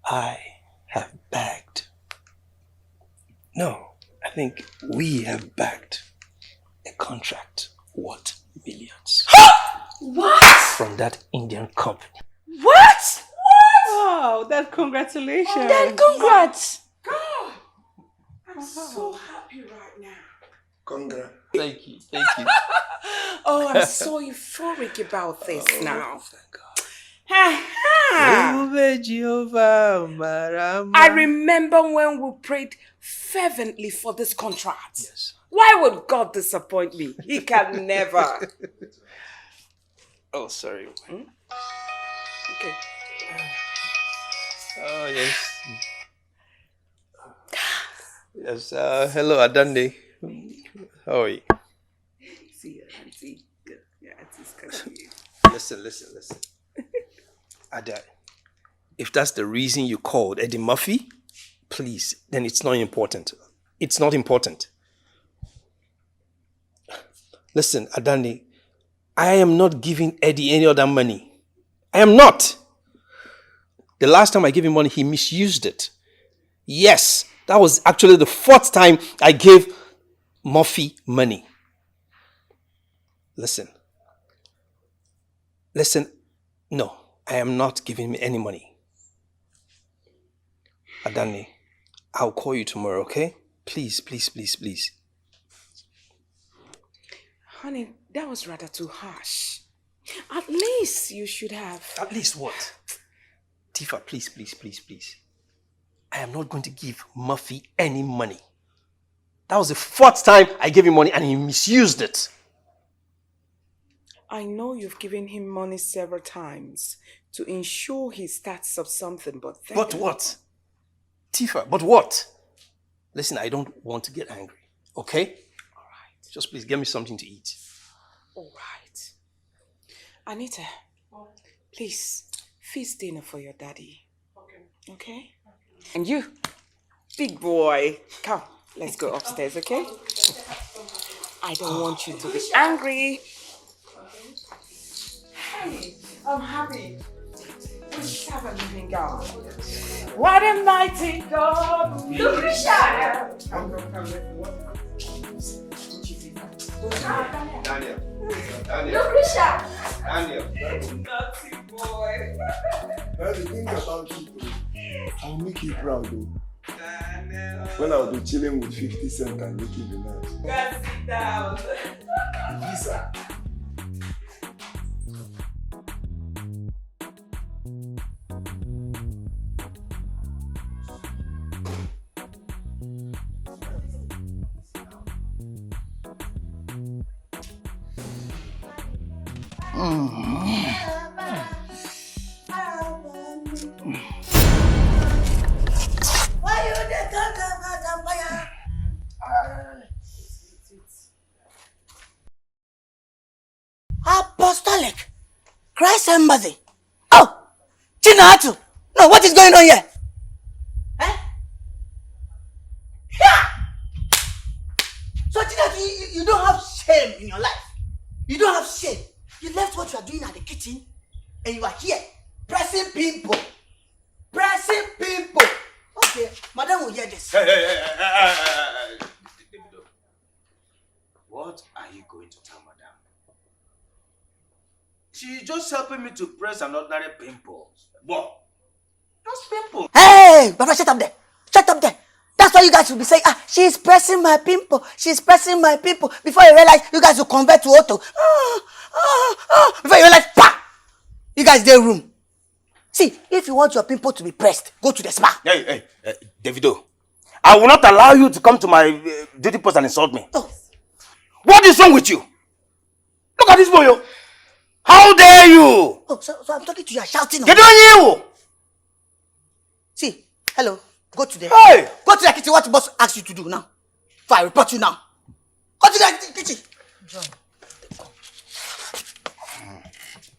I have bagged. No, I think we have bagged a contract worth millions. What? From that Indian company. What? Wow, Dad, congratulations. Dad, congrats. God, I'm so happy right now. Congrats. Thank you. Oh, I'm so euphoric about this now. Thank God. I remember when we prayed fervently for this contract. Yes. Why would God disappoint me? He can never. Oh, sorry. Okay. Oh, yes. Yes, hello, Adande. How are you? See, Auntie. Yeah, Auntie's coming here. Listen. Ada, if that's the reason you called Eddie Murphy, please, then it's not important. It's not important. Listen, Adande, I am not giving Eddie any other money. I am not. The last time I gave him money, he misused it. Yes, that was actually the 4th time I gave Murphy money. Listen, no, I am not giving him any money. Adani, I'll call you tomorrow, okay? Please. Honey, that was rather too harsh. At least you should have. At least what? Tifa, please. I am not going to give Murphy any money. That was the 4th time I gave him money and he misused it. I know you've given him money several times to ensure he starts up something, but then... But what? Tifa, but what? Listen, I don't want to get angry, okay? All right. Just please get me something to eat. All right. Anita, please, feast dinner for your daddy. Okay? And you, big boy, come, let's go upstairs, okay? I don't want you to be angry. Hey, I'm happy. We serve a living God. What a mighty God we serve. Come. Daniel. Lucretia! Daniel. Naughty boy. Well, the thing about people, I'll make you proud though. Daniel. When I'll be chilling with 50 Cent and Nicki Minaj. Go sit down. Lisa. Apostolic Christ Embassy. Oh, Chinatu. No, what is going on here? Eh? Yeah. So Chinatu, you don't have shame in your life. You don't have shame. You left what you are doing at the kitchen and you are here pressing pimple. Okay, madam will hear this. Hey. What are you going to tell madam? She's just helping me to press an ordinary pimple. What? Just pimple. Hey, Baba, shut up there. That's why you guys will be saying, she's pressing my pimple. Before you realize, you guys will convert to auto. Before you realize, you guys get room. See, if you want your pimple to be pressed, go to the spa. Hey, Davido. I will not allow you to come to my duty post and insult me. Oh. What is wrong with you? Look at this boy. How dare you? Oh, so I'm talking to you, you're shouting. Get on you. See, hello, go to the kitchen. What the boss asks you to do now? If I report you now. Go to the kitchen. John.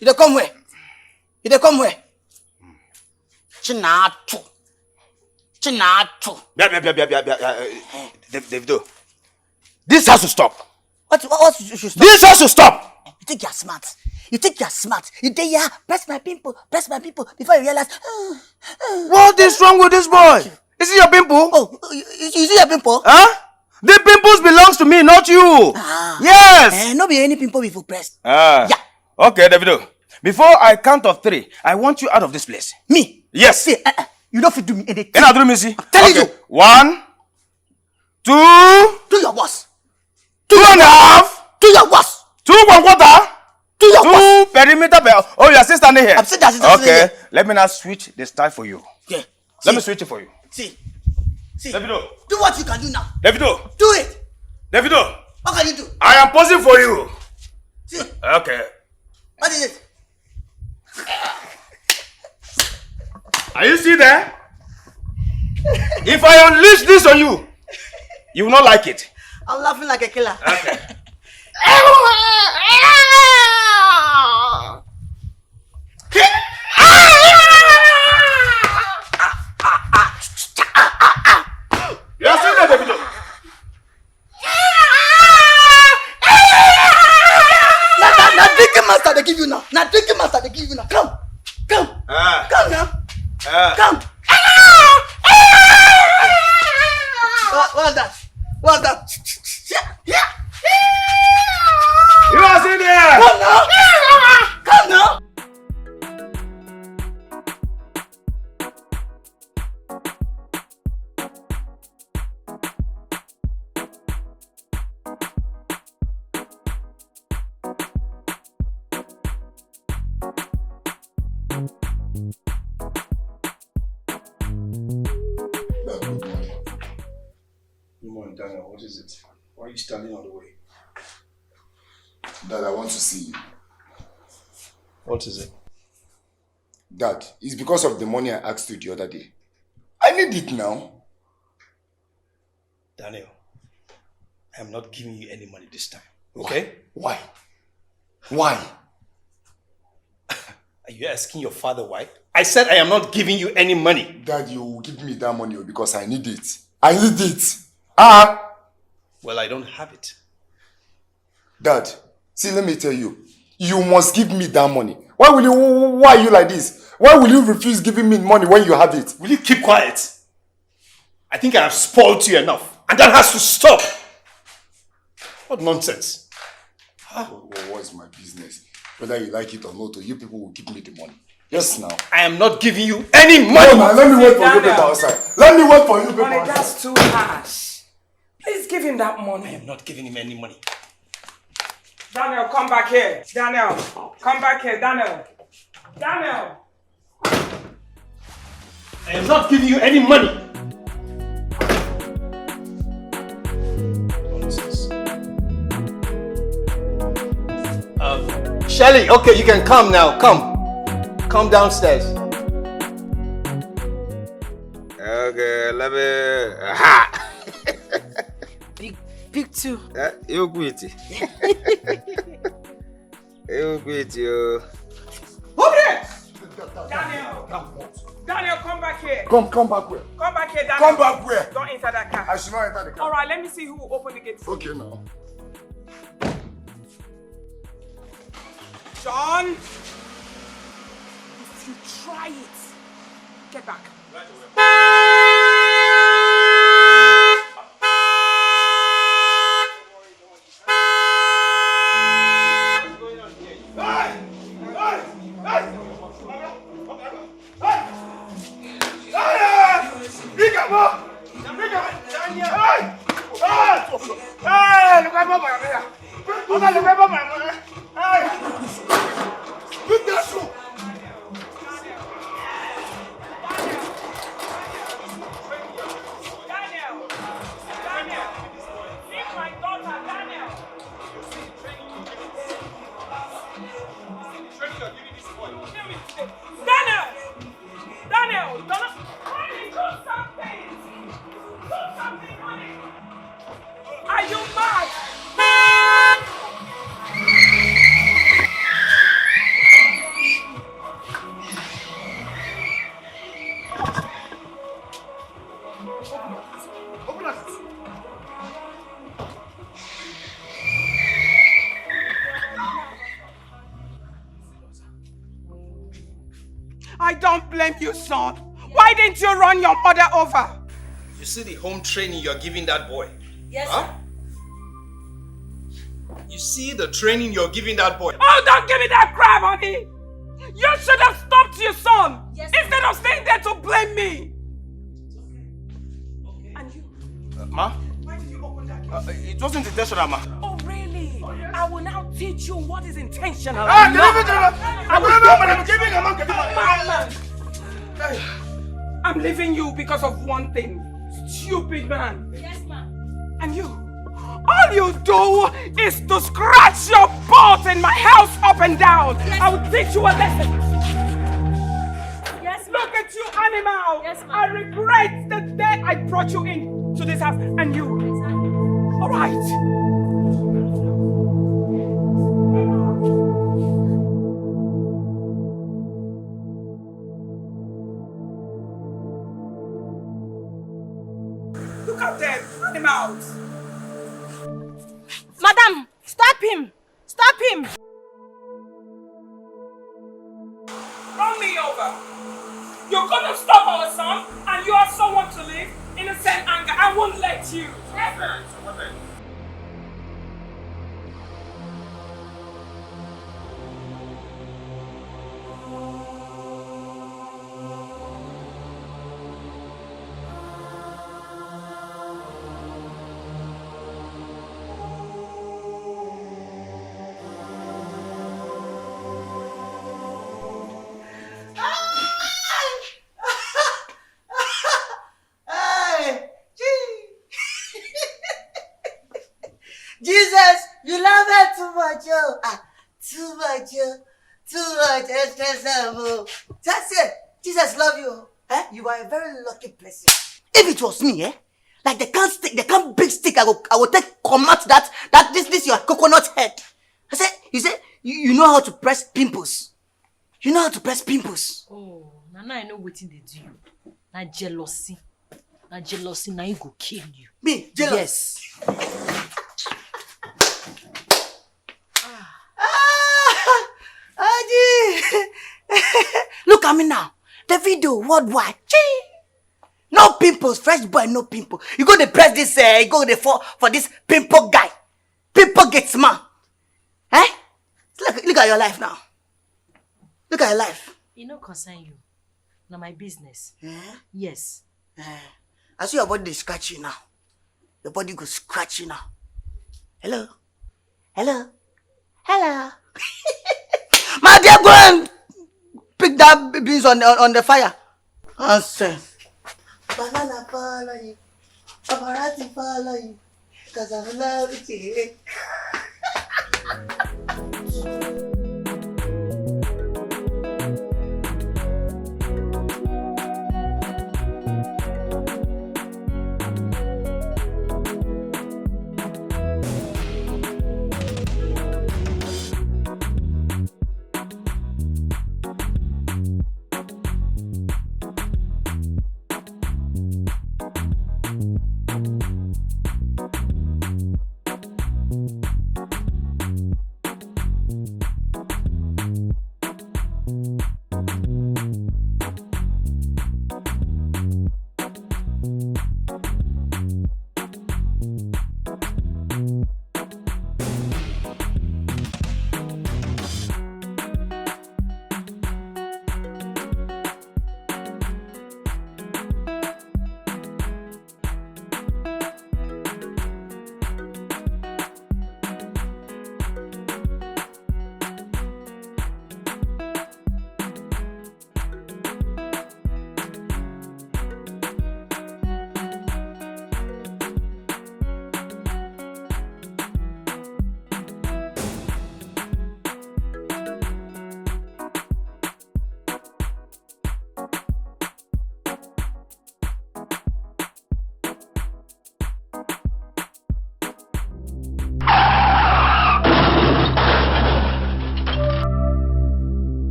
You don't come where? Chinatu. Chinato. Davido. This has to stop. What should stop? This has to stop. You think you're smart. You think you're smart. You think, yeah, press my pimple before you realize. What is wrong with this boy? Is it your pimple? Oh, is it your pimple? Huh? The pimples belongs to me, not you. Yes. No be any pimple before press. Yeah. Okay, Davido. Before I count of 3, I want you out of this place. Me? Yes. See, you don't fit do me anything. Can I do me see? I'm telling you. 1, 2. Do your worst. 2.5. Do your worst. 2.25. Do your worst. 2 perimeter. Oh, you are still standing here. I'm still standing Okay. here. Let me now switch the style for you. Yeah. Let me switch it for you. See. Davido. Do what you can do now. Davido. Do it. Davido. What can you do? I am posing for you. See. Okay. What is it? Are you still there? If I unleash this on you, you will not like it. I'm laughing like a killer. Okay. You are still there, Davido. Now drinking master they give you now. Now drinking master they give you now. Come. Come now. Come. What's that? What's that? You are still there. Come now. Come now. Good morning, Daniel. What is it? Why are you standing on the way? Dad, I want to see you. What is it? Dad, it's because of the money I asked you the other day. I need it now. Daniel, I am not giving you any money this time. Okay? Why? Why? Are you asking your father why? I said I am not giving you any money. Dad, you will give me that money because I need it. I need it. Well, I don't have it. Dad, see, let me tell you. You must give me that money. Why are you like this? Why will you refuse giving me money when you have it? Will you keep quiet? I think I have spoiled you enough. And that has to stop. What nonsense. What is my business? Whether you like it or not, you people will give me the money. Yes, now. I am not giving you any money. No, let me wait for you people outside. Let me wait for you people outside. That's too harsh. Please give him that money. I am not giving him any money. Daniel, come back here. Daniel, come back here. Daniel. Daniel. I am not giving you any money. Shelly, okay, you can come now. Come downstairs. Okay, let me. Aha! Big two. You quit. You quit, you. Over there! Daniel! Daniel, come back here. Come back where? Come back here, Daniel. Come back where? Don't enter that car. I should not enter the car. Alright, let me see who will open the gate for Okay, you. now. John! If you try it, get back. Right away. Are you mad? don't blame you, son. Why didn't you run your mother over? You see the home training you're giving that boy? Yes, huh? You see the training you're giving that boy? Oh, don't give me that crap, honey. You should have stopped your son instead of staying there to blame me. And you? Ma? Why did you open that case? It wasn't intentional, ma. Oh, really? I will now teach you what is intentional. I'm leaving you because of one thing. Stupid man. Yes, ma'am. And you? All you do is to scratch your butt in my house up and down. Yes. I will teach you a lesson. Yes, ma'am. Look at you, animal. Yes, ma'am. I regret the day I brought you into this house. And you? All right. Look at them, animals. Madam, stop him. Stop him. Run me over. You're gonna stop our son and you have someone to live in the same anger. I won't let you. Never. Jesus, you love her too much, oh. Too much, oh. Too much, oh. That's it. Jesus love you. Eh? You are a very lucky person. If it was me, like they can't big stick, I will take command this your coconut head. I said, you know how to press pimples. You know how to press pimples. Oh, now I know what they do you. Na jealousy. Na jealousy, now you go kill you. Me? Jealous? Yes. Look at me now. The video worldwide. No pimples, fresh boy, no pimple. You go to press this, you go to for this pimple guy. Pimple gets man. Eh? Look at your life now. Look at your life. It no concern you. Now my business. Eh? Yes. I see your body they scratch you now. Your body go scratch you now. Hello? Hello? Hello? My dear, go and pick that beans on the fire. Answer. Banana follow you. Paparazzi follow you. Cause I'm in love with you.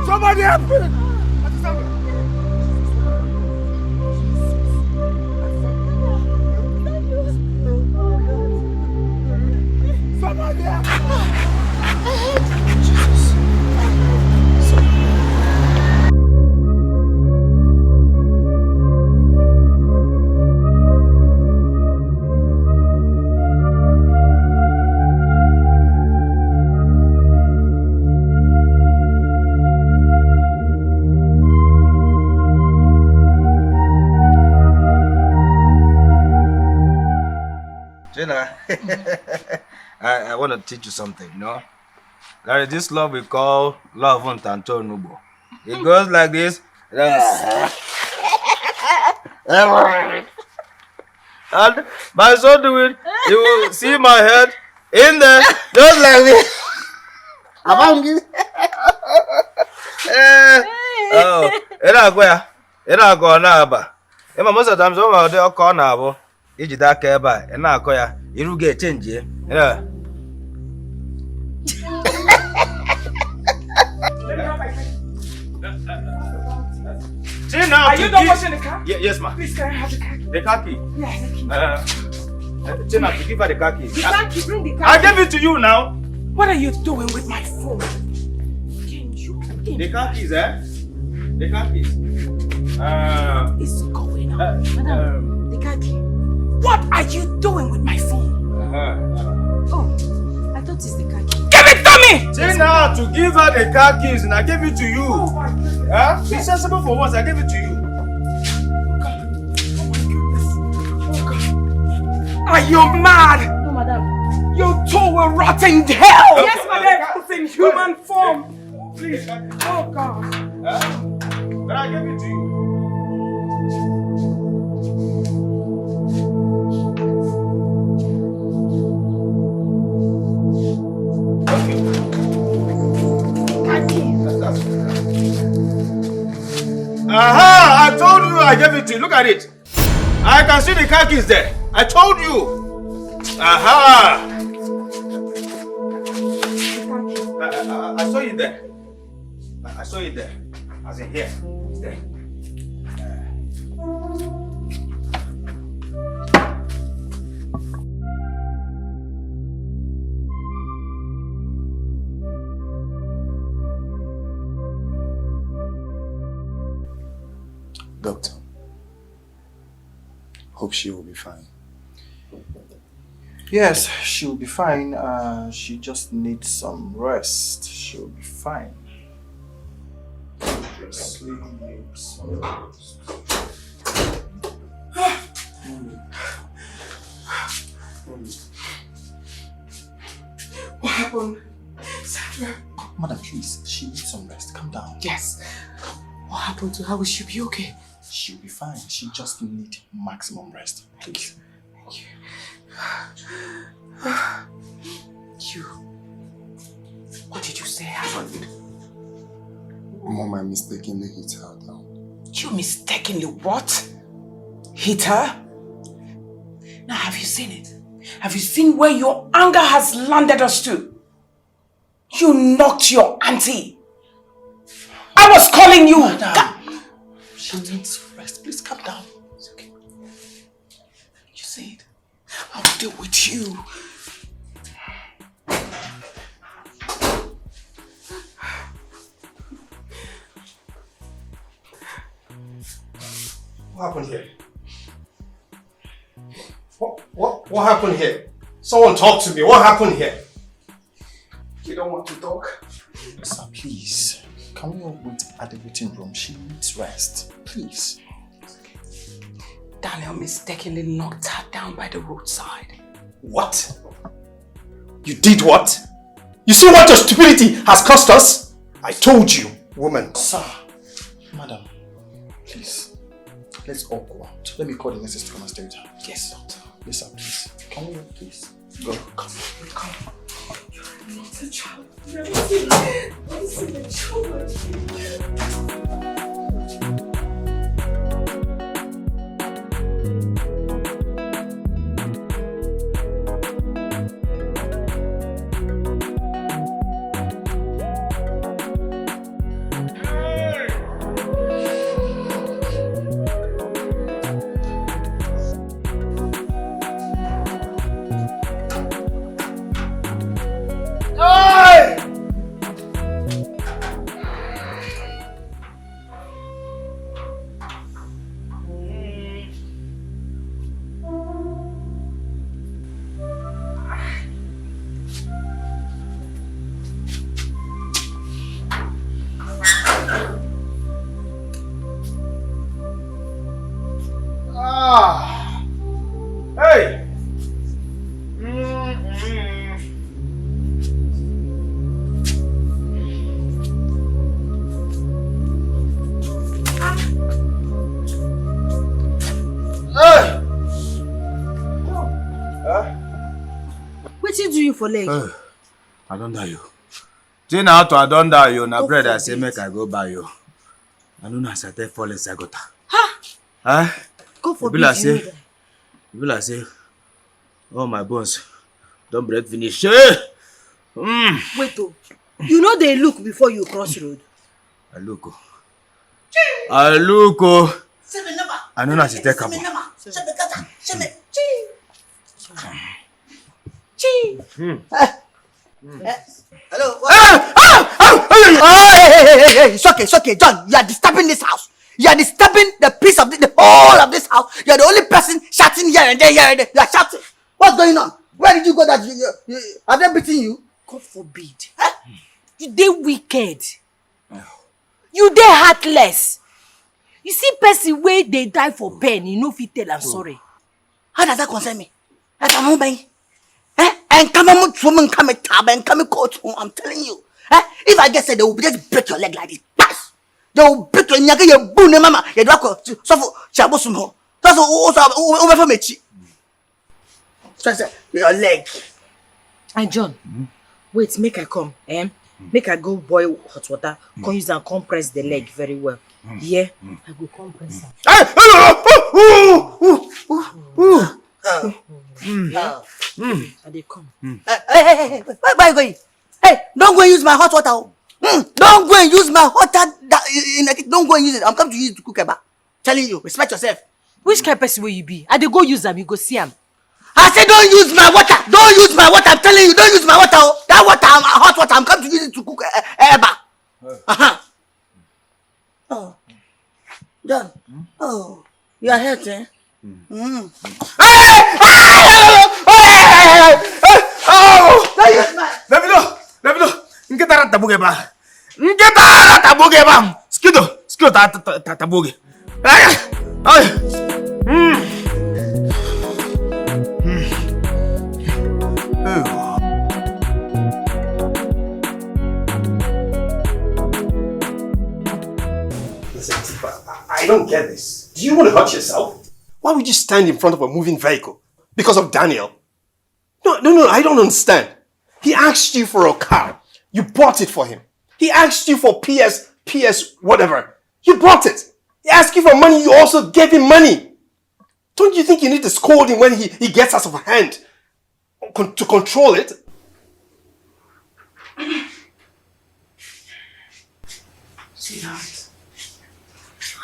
Somebody help me! Somebody help me! Tina, I want to teach you something, you know? There is this love we call love on Tanto Nubo. It goes like this. And by so doing, you will see my head in there, just like this. Oh, ina go na aba. Ema most of the times over there call na abo. Iji da ka eba, ina akọ ya, iru ga change e. Yeah. Tina, are you done washing the car? Yes, ma. Please, can I have the car key? The car key? Yes, the key. Tina, to give her the car key. The car key, bring the car I key. gave it to you now. What are you doing with my phone? The car keys, eh? The car keys. It's going on. Madam, the car key. What are you doing with my phone? Oh, I thought it's the car key. Give it to me! Tina, to give her the car keys and I gave it to you. Oh my goodness. Huh? Be sensible for once, I gave it to you. Are you mad? No, madam. Your toe will rot in hell! Yes, madam. It's in human form. Please. Oh God. But I gave it to you. Aha! I told you I gave it to you. Look at it. I can see the car keys there. I told you. Aha! I saw it there. I saw it there. As in here. It's there. Doctor, hope she will be fine. Yes, she'll be fine. She just needs some rest. She'll be fine. Just need some rest. What happened? Sandra? Madam, please, she needs some rest. Calm down. Yes. What happened to her? Will she be okay? She'll be fine. She just needs maximum rest. Please. Thank you. You. What did you say happened? Mom, I mistakenly hit her down. You mistakenly what? Hit her? Now have you seen it? Have you seen where your anger has landed us to? You knocked your auntie. I was calling you. Madam, she needs rest. Please calm down. It's okay. You see it? I'll deal with you. What happened here? What happened here? Someone talk to me. What happened here? You don't want to talk? Sir, please. Can we all wait at the waiting room? She needs rest. Please. Daniel mistakenly knocked her down by the roadside. What? You did what? You see what your stupidity has cost us? I told you, woman. Sir, madam, please. Let's all go out. Let me call the nurses to come and stay with her. Yes, doctor. Yes, sir, please. Can we please? Go. Come. You're not a child. You're not a child. What you do you for leg? I don't die you. See now to I don't die you. Now bread I say make I go buy you. I don't know as I take fall inside gutter. Ha! Huh? Go for you will say, oh my bones, don't break finish. Wait, oh. You know they look before you cross road. I look. I know not to take up. Hello. Hey, it's okay, John. You are disturbing this house. You are disturbing the peace of the whole of this house. You are the only person shouting here and there, You are shouting. What's going on? Where did you go that are they beating you? God forbid. You dey wicked. You dey heartless. You see person where they die for pain, you know fit tell I'm sorry. How does that concern me? And come on, woman, come a tab and come a coat. I'm telling you. If I get said they will just break your leg like this. Pass. They will break your neck, your bone, mama. You don't go so for Chabosum. That's also over for me. Your leg. And John, wait, make I come. Make I go boil hot water. Come use and compress the leg very well. Yeah, I go compress am. They come. Hey, where you going? Hey, don't go and use my hot water. Don't go and use my water. Don't go and use it. I'm coming to use it to cook eba. Telling you, respect yourself. Which kind of person will you be? I dey go use them, you go see them. I said don't use my water. Don't use my water. I'm telling you, don't use my water. That water, hot water, I'm coming to use it to cook eba. Oh, John. Oh, you are hurt, eh? Don't use my. Let me know. Get that tabuge ba. Skido tabuge. Listen, Tifa, I don't get this. Do you want to hurt yourself? Why would you stand in front of a moving vehicle? Because of Daniel? No, I don't understand. He asked you for a car. You bought it for him. He asked you for PS whatever. You bought it. He asked you for money. You also gave him money. Don't you think you need to scold him when he gets out of hand? To control it? Sweetheart,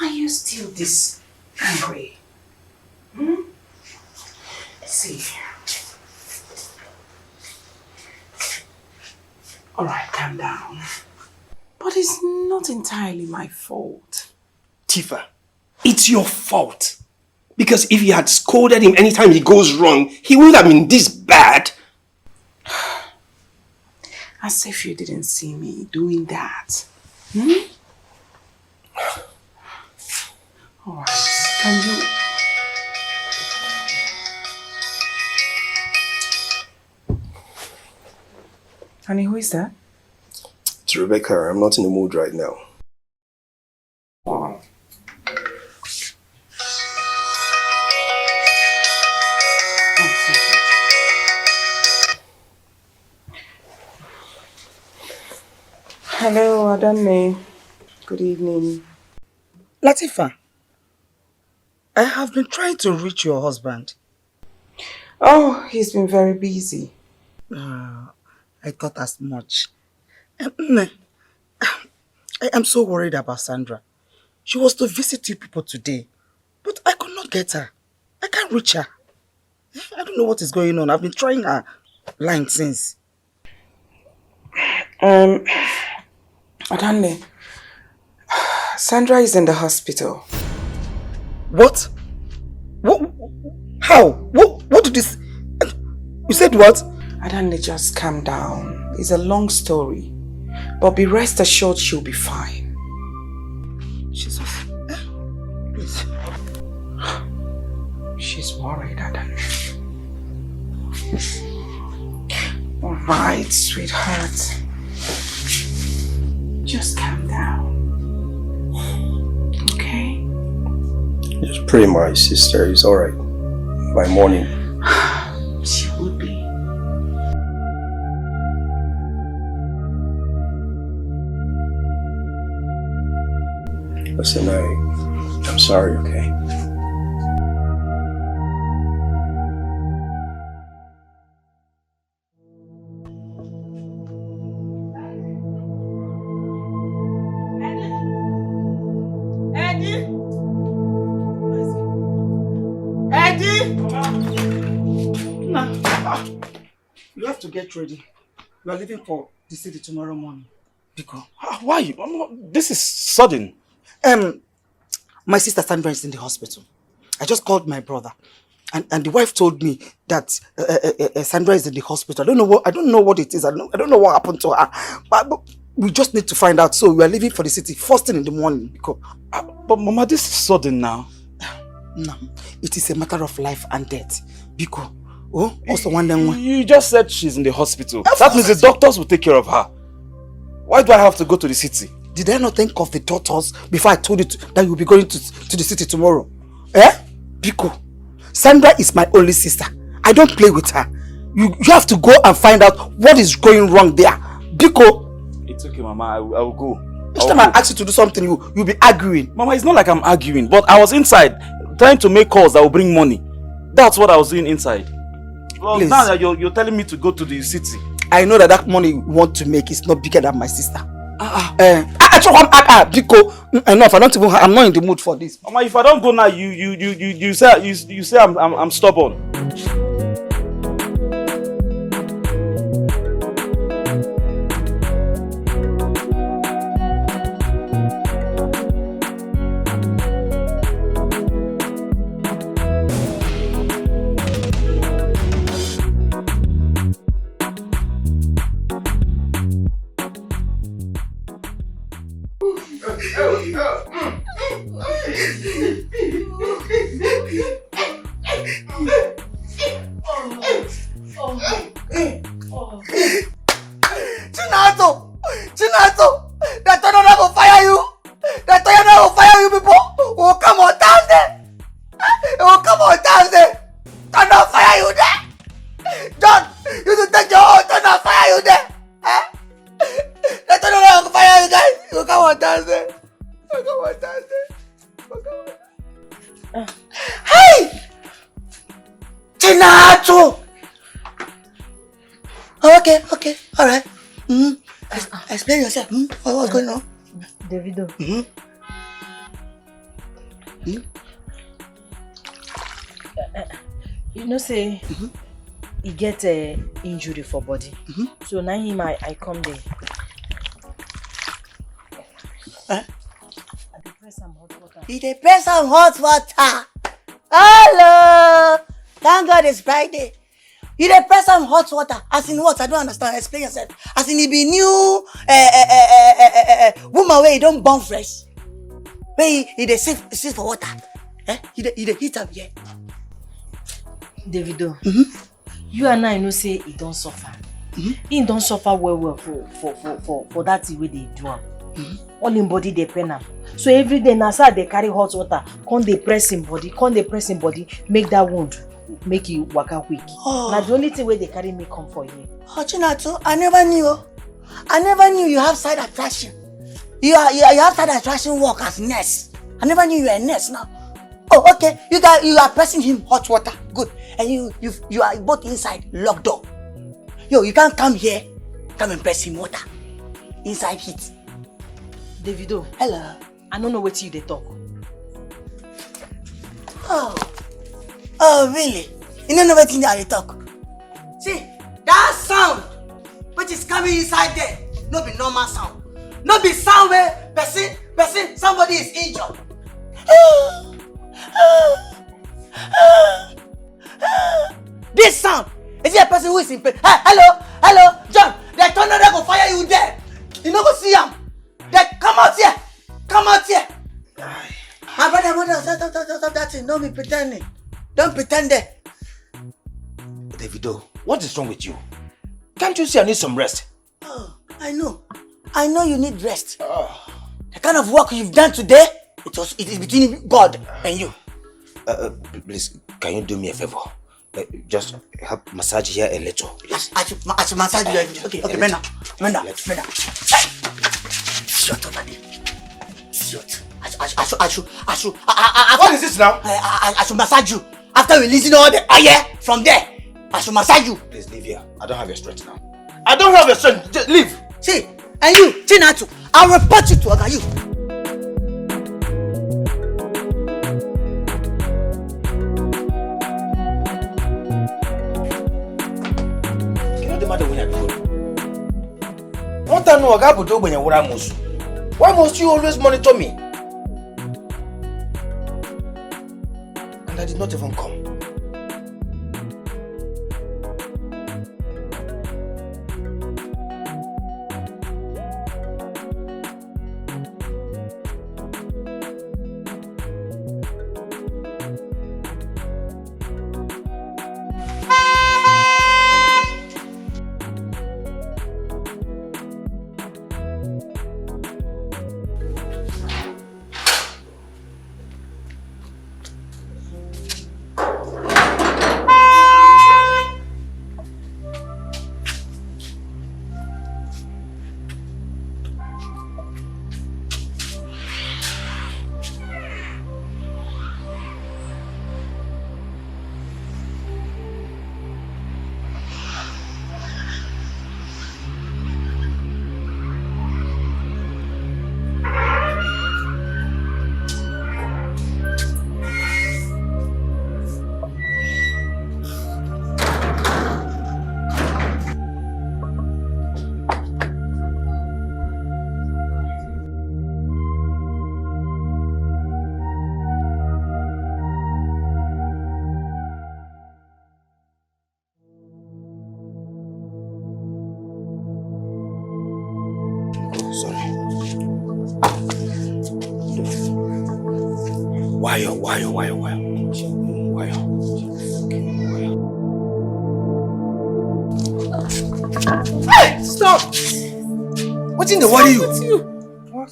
are you still this angry? See. Alright, calm down. But it's not entirely my fault. Tifa, it's your fault. Because if you had scolded him anytime he goes wrong, he wouldn't have been this bad. As if you didn't see me doing that. Alright, can you... Honey, who is that? It's Rebecca. I'm not in the mood right now. Wow. Hello, Adame. Good evening. Latifa, I have been trying to reach your husband. Oh, he's been very busy. I thought as much. I am so worried about Sandra. She was to visit you people today, but I could not get her. I can't reach her. I don't know what is going on. I've been trying her line since. Adane, Sandra is in the hospital. What? What? How? What did this... You said what? Adane, just calm down. It's a long story. But be rest assured she'll be fine. Jesus. Please. She's worried, Adane. Alright, sweetheart. Just calm down. Okay? Just pray my sister is alright. By morning. She will be. Listen, I'm sorry, okay? You have to get ready. We are leaving for the city tomorrow morning. Because why? This is sudden. My sister Sandra is in the hospital. I just called my brother, and the wife told me that Sandra is in the hospital. I don't know what it is. I don't know what happened to her. But we just need to find out. So we are leaving for the city first thing in the morning. Because but Mama, this is sudden now. No, it is a matter of life and death. Because also one day. You just said she's in the hospital. That means the doctors will take care of her. Why do I have to go to the city? Did I not think of the doctors before I told you that you'll be going to the city tomorrow? Biko, Sandra is my only sister. I don't play with her. You have to go and find out what is going wrong there. Biko. It's okay, Mama. I will go. Each time I ask you to do something, you'll be arguing. Mama, it's not like I'm arguing, but I was inside trying to make calls that will bring money. That's what I was doing inside. Well, now that you're telling me to go to the city. I know that money you want to make is not bigger than my sister. Enough. I'm not in the mood for this. Mama, if I don't go now, you say I'm stubborn. Chinato, that tornado will fire you. That tornado will fire you people. It will come on Thursday. It will come on Thursday. Tornado fire you there. John, you should take your own tornado fire you there. That tornado will fire you guys. It will come on Thursday. It will come on Thursday. It will come on Thursday. Hey! Chinato! Okay, alright. Explain yourself. What's going on? Davido. You know, say he get a injury for body. So now him I come there. Huh? I press some hot water. He dey press some hot water. Hello. Thank God it's Friday. You dey press some hot water. As in what? I don't understand. Explain yourself. As in he be new woman where he don't burn fresh. Where he dey sit for water. He dey heat up here. Davido, you and I know say he don't suffer. He don't suffer well for that way they do him. All in body they pain him. So every day now they carry hot water, come they press him body, make that wound. Make you waka quick. Now the only thing where they carry me come for you. Chinato, I never knew you have side attraction. You have side attraction work as nurse. I never knew you were a nurse now. Oh, okay. You are pressing him hot water. Good. And you are both inside locked door. Yo, you can't come here. Come and press him water. Inside heat. Davido. Hello. I don't know what you they talk. Oh, really? You don't know what they talk? See, that sound which is coming inside there, no be normal sound. No be sound where somebody is injured. This sound, is it a person who is in pain? Hey, hello, John, the tornado go fire you there. You no go see him. Come out here. My brother, stop that thing. Don't be pretending. Don't pretend there. Davido, what is wrong with you? Can't you see I need some rest? Oh, I know you need rest. The kind of work you've done today, it is between God and you. Please, can you do me a favor? Just help massage here a little. Please. I should massage you. Okay, bend down. Shut over there. Shut. What is this now? I should massage you. After releasing all the air from there, I should massage you. Please leave here. I don't have your strength now. I don't have your strength. Just leave. See, and you, Chinatu, I'll report you to Oga, you. Why must you always monitor me? And I did not even come. Why? Hey, stop! What's in the worry you? What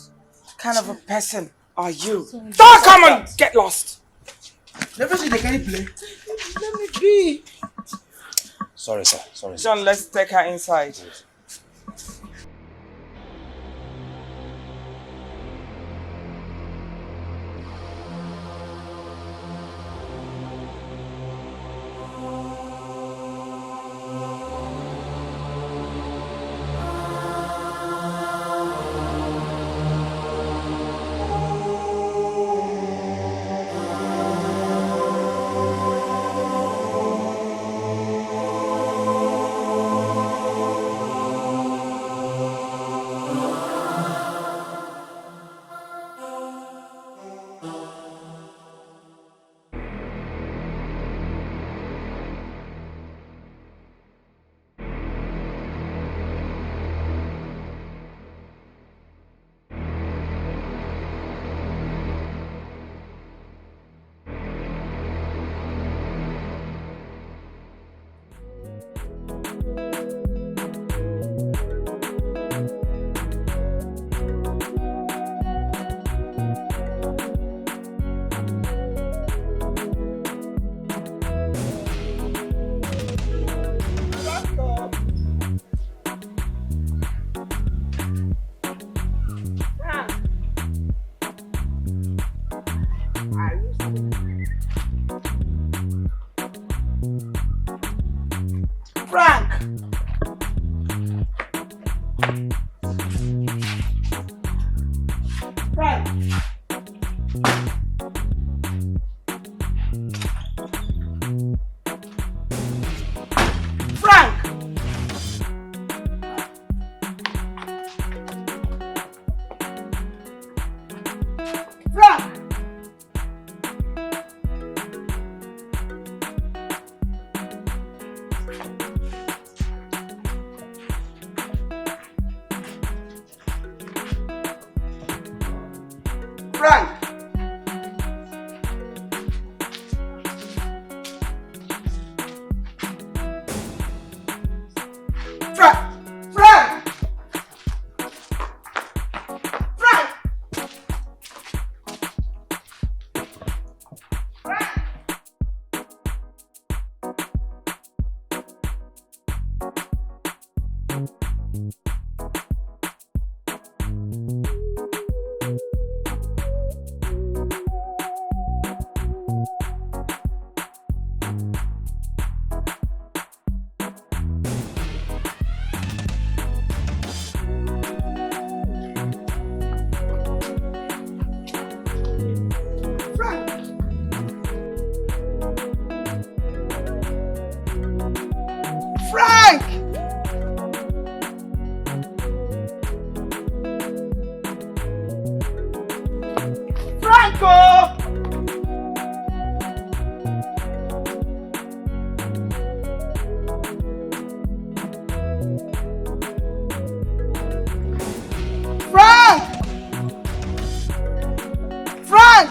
kind of a person are you? Don't come and get lost! Never see the carry play. Let me be. Sorry, sir. Sorry, sir. John, let's take her inside. Franco! Frank! Frank!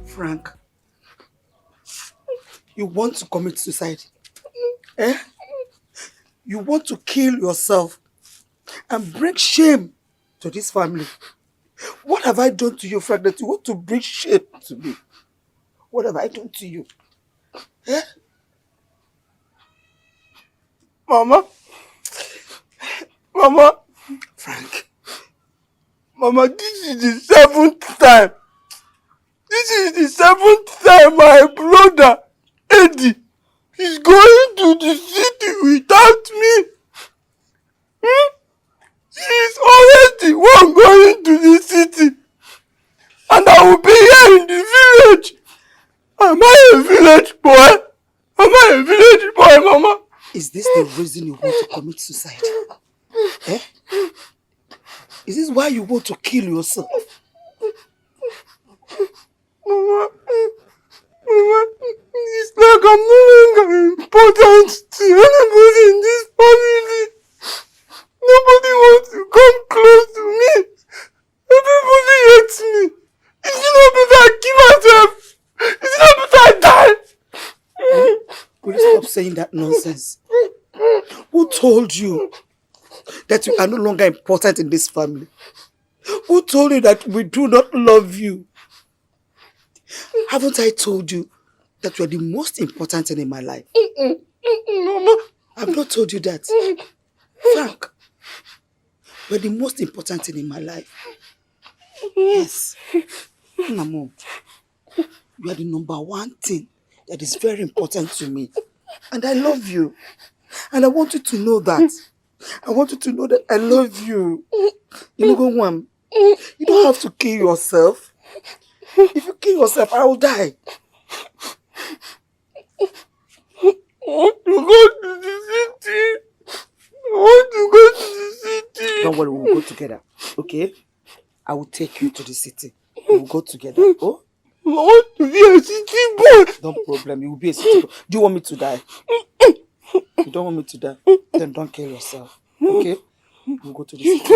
Frank, you want to commit suicide? Eh? You want to kill yourself and bring shame to this family? What have I done to you, Frank, that you want to bring shame to me? What have I done to you? Eh? Mama? Mama? Frank? Mama, this is the 7th time. This is the 7th time my brother, Eddie, is going to the city without me. He is already one going to the city. And I will be here in the village. Am I a village boy? Am I a village boy, Mama? Is this the reason you want to commit suicide? Eh? Is this why you want to kill yourself? Mama, it's like I'm no longer important to anybody in this family. Nobody wants to come close to me. Everybody hates me. Is it not better I kill myself? Is it not better I die? Will you stop saying that nonsense? Who told you that you are no longer important in this family? Who told you that we do not love you? Haven't I told you that you are the most important thing in my life? Mama, I've not told you that. Frank, you are the most important thing in my life. Yes. Mama, you are the #1 thing that is very important to me. And I love you. And I want you to know that. I want you to know that I love you. You know, go one. You don't have to kill yourself. If you kill yourself, I will die. I want to go to the city. I want to go to the city. Don't worry, we'll go together. Okay? I will take you to the city. We'll go together. Oh? I want to be a city boy. No problem, you will be a city boy. Do you want me to die? You don't want me to die? Then don't kill yourself. Okay? We'll go to the city.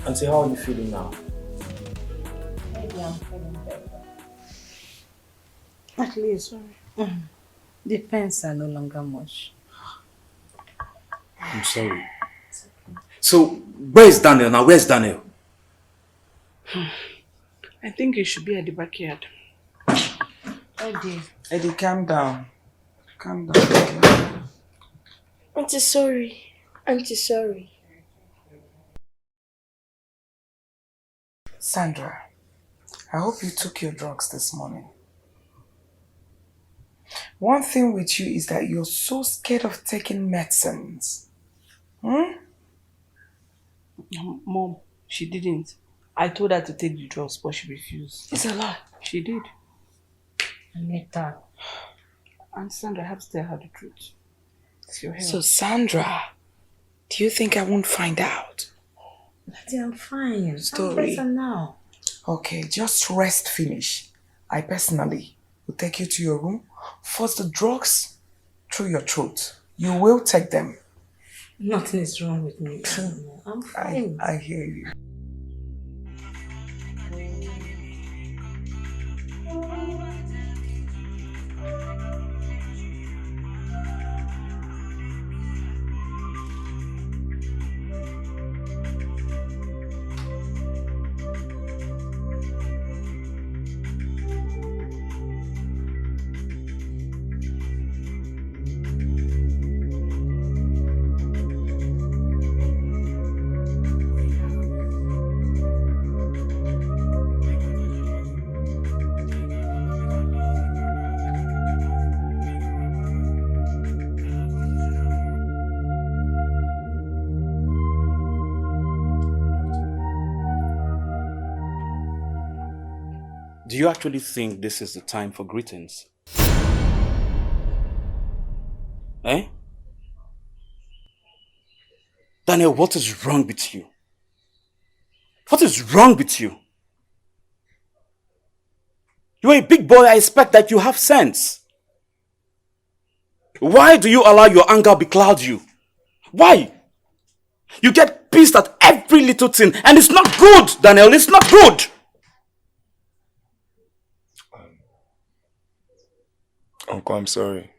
Auntie, how are you feeling now? Maybe I'm feeling better. At least, the pains are no longer much. I'm sorry. So, where is Daniel now? Where's Daniel? I think you should be at the backyard. Eddie, calm down. Calm down. Auntie, sorry. Auntie, sorry. Sandra, I hope you took your drugs this morning. One thing with you is that you're so scared of taking medicines. Mom, she didn't. I told her to take the drugs, but she refused. It's a lie. She did. Anita. And Sandra, I have to tell her the truth. It's your health. So Sandra, do you think I won't find out? Daddy, I'm fine. Story. I'm better now. Okay, just rest finish. I personally will take you to your room, force the drugs through your throat. You will take them. Nothing is wrong with me. I'm fine. I hear you. Do you actually think this is the time for greetings? Eh? Daniel, what is wrong with you? What is wrong with you? You're a big boy, I expect that you have sense. Why do you allow your anger becloud you? Why? You get pissed at every little thing and it's not good, Daniel, it's not good. Uncle, I'm sorry.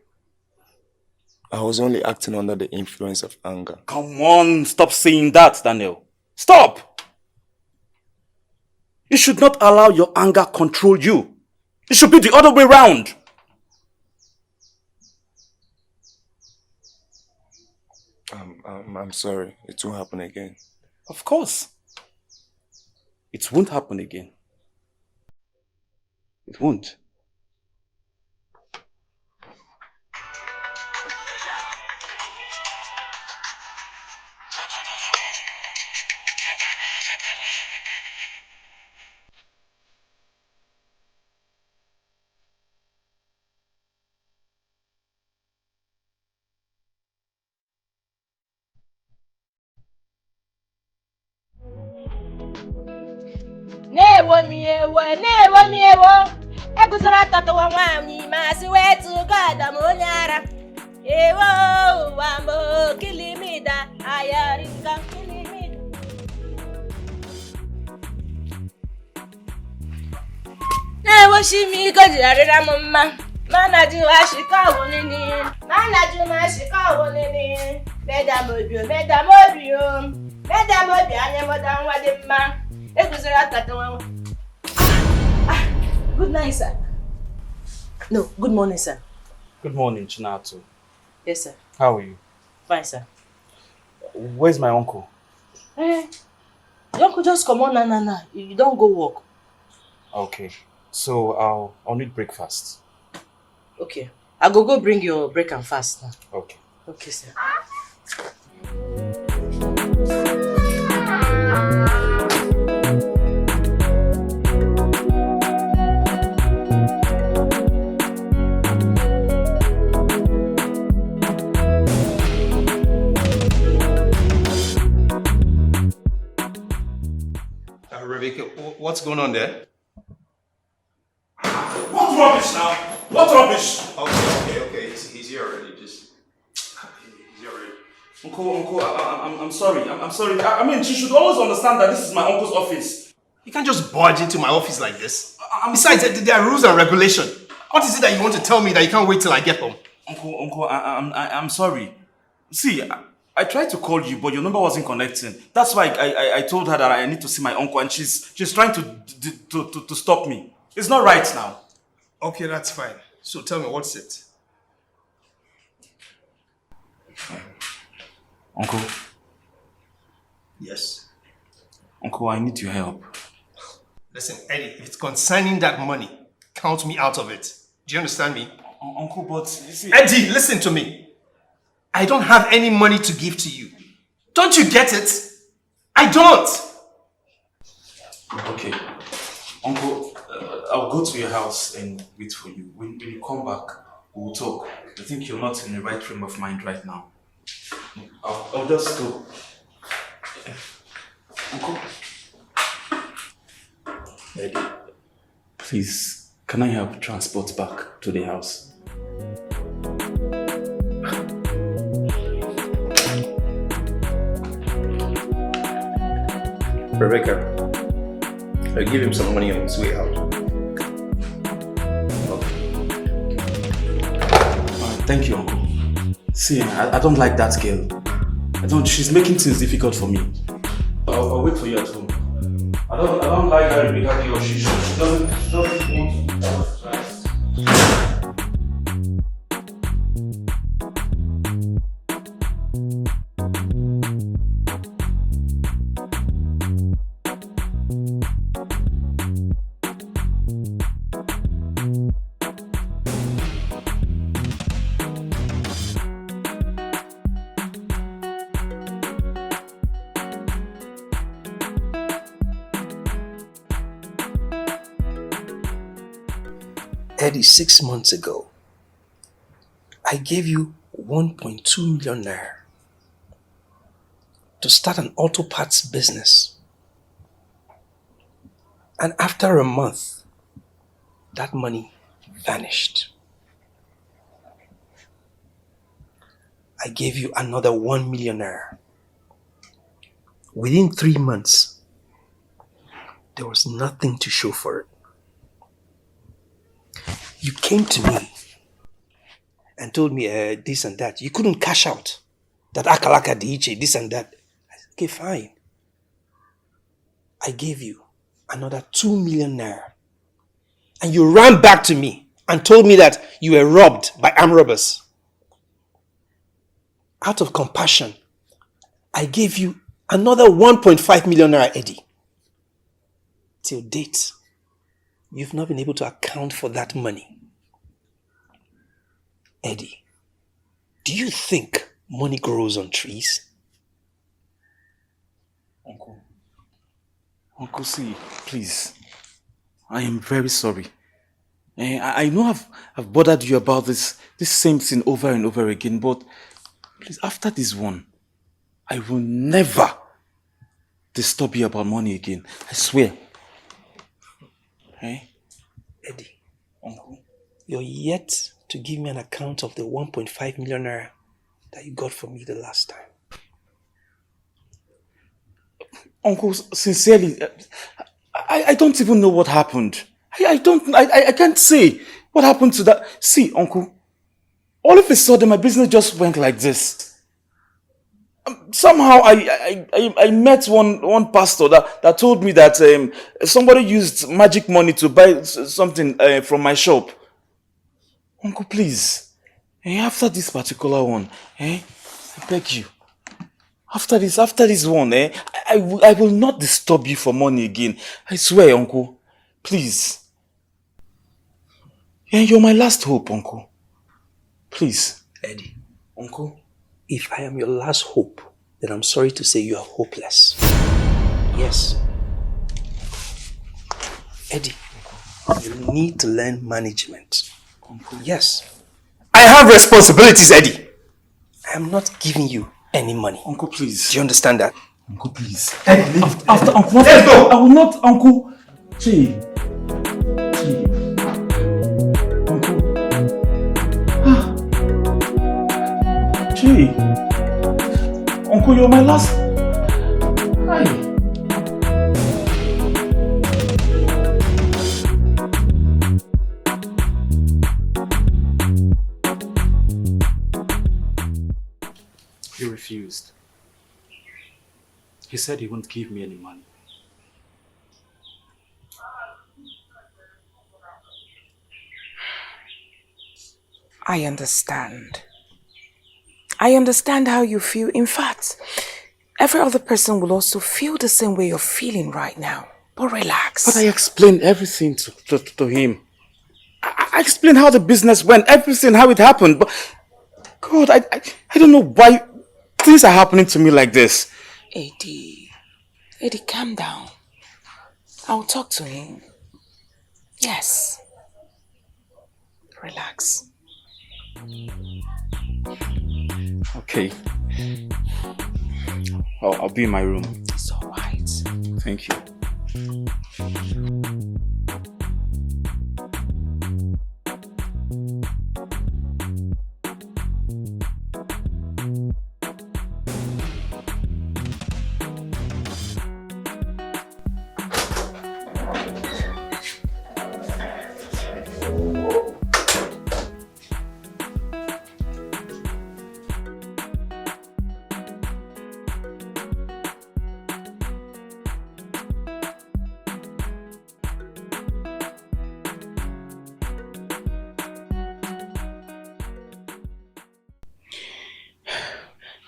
I was only acting under the influence of anger. Come on, stop saying that, Daniel. Stop! You should not allow your anger control you. It should be the other way around. I'm sorry. It won't happen again. Of course. It won't happen again. It won't. Newo mi ewo. Egusara toto wa nwami ma si wetu God amonyara. Ewo wambo kilimida ayaringa kilimida. Newo shimi ko jirarira mama. Mana ju ashika wonini. Mana ju ma ashika wonini. Medam obio. Medam obio anya modan wade mma. Egusara toto wa. Good night, sir. No, good morning, sir. Good morning, Chinatu. Yes, sir. How are you? Fine, sir. Where's my uncle? Your uncle just come on, nah. You don't go work. Okay. So I'll need breakfast. Okay. I'll go bring your break and fast now. Okay. Okay, sir. Rebecca, what's going on there? What rubbish now? What rubbish? Okay. He's here already. He's here already. Uncle, I'm sorry. I'm sorry. I mean, she should always understand that this is my uncle's office. You can't just barge into my office like this. Besides, there are rules and regulations. What is it that you want to tell me that you can't wait till I get home? Uncle, I'm sorry. See, I tried to call you, but your number wasn't connecting. That's why I told her that I need to see my uncle, and she's trying to stop me. It's not right now. Okay, that's fine. So tell me, what's it? Uncle. Yes. Uncle, I need your help. Listen, Eddie, if it's concerning that money, count me out of it. Do you understand me? Uncle, but you see... Eddie, listen to me. I don't have any money to give to you. Don't you get it? I don't. Okay. Uncle, I'll go to your house and wait for you. When you come back, we'll talk. I think you're not in the right frame of mind right now. I'll just go. Uncle? Eddie. Please, can I have transport back to the house? Rebecca, I'll give him some money on his way out. Thank you, Uncle. See, I don't like that girl. She's making things difficult for me. I'll wait for you at home. I don't like that Rebecca girl. She doesn't want to. Eddie, 6 months ago, I gave you 1.2 million naira to start an auto parts business. And after a month, that money vanished. I gave you another 1 million naira. Within 3 months, there was nothing to show for it. You came to me and told me this and that. You couldn't cash out. That akalaka diiche, this and that. I said, okay, fine. I gave you another 2 million naira. And you ran back to me and told me that you were robbed by armed robbers. Out of compassion, I gave you another 1.5 million naira, Eddie. Till date, you've not been able to account for that money. Eddie, do you think money grows on trees? Uncle, see, please. I am very sorry. I know I've bothered you about this same thing over and over again, but please, after this one, I will never disturb you about money again. I swear. Eddie, Uncle, you're yet to give me an account of the 1.5 million naira that you got from me the last time. Uncle, sincerely, I don't even know what happened. I can't say what happened to that. See, Uncle, all of a sudden my business just went like this. Somehow I met one pastor that told me that somebody used magic money to buy something from my shop. Uncle, please, after this particular one, I beg you, after this one, I will not disturb you for money again. I swear, Uncle, please. You're my last hope, Uncle. Please. Eddie, Uncle, if I am your last hope, then I'm sorry to say you are hopeless. Yes. Eddie, you need to learn management. Uncle, yes. I have responsibilities, Eddie. I am not giving you any money. Uncle, please. Do you understand that? Uncle, please. Eddie, after Uncle, let's go. I will not, Uncle. Gee. Uncle. Gee. Uncle, you're my last. Hi. He refused. He said he wouldn't give me any money. I understand. I understand how you feel. In fact, every other person will also feel the same way you're feeling right now. But relax. But I explained everything to him. I explained how the business went, everything, how it happened. But God, I don't know why things are happening to me like this. Eddie, calm down. I'll talk to him. Yes. Relax. Okay. I'll be in my room. It's all right. Thank you.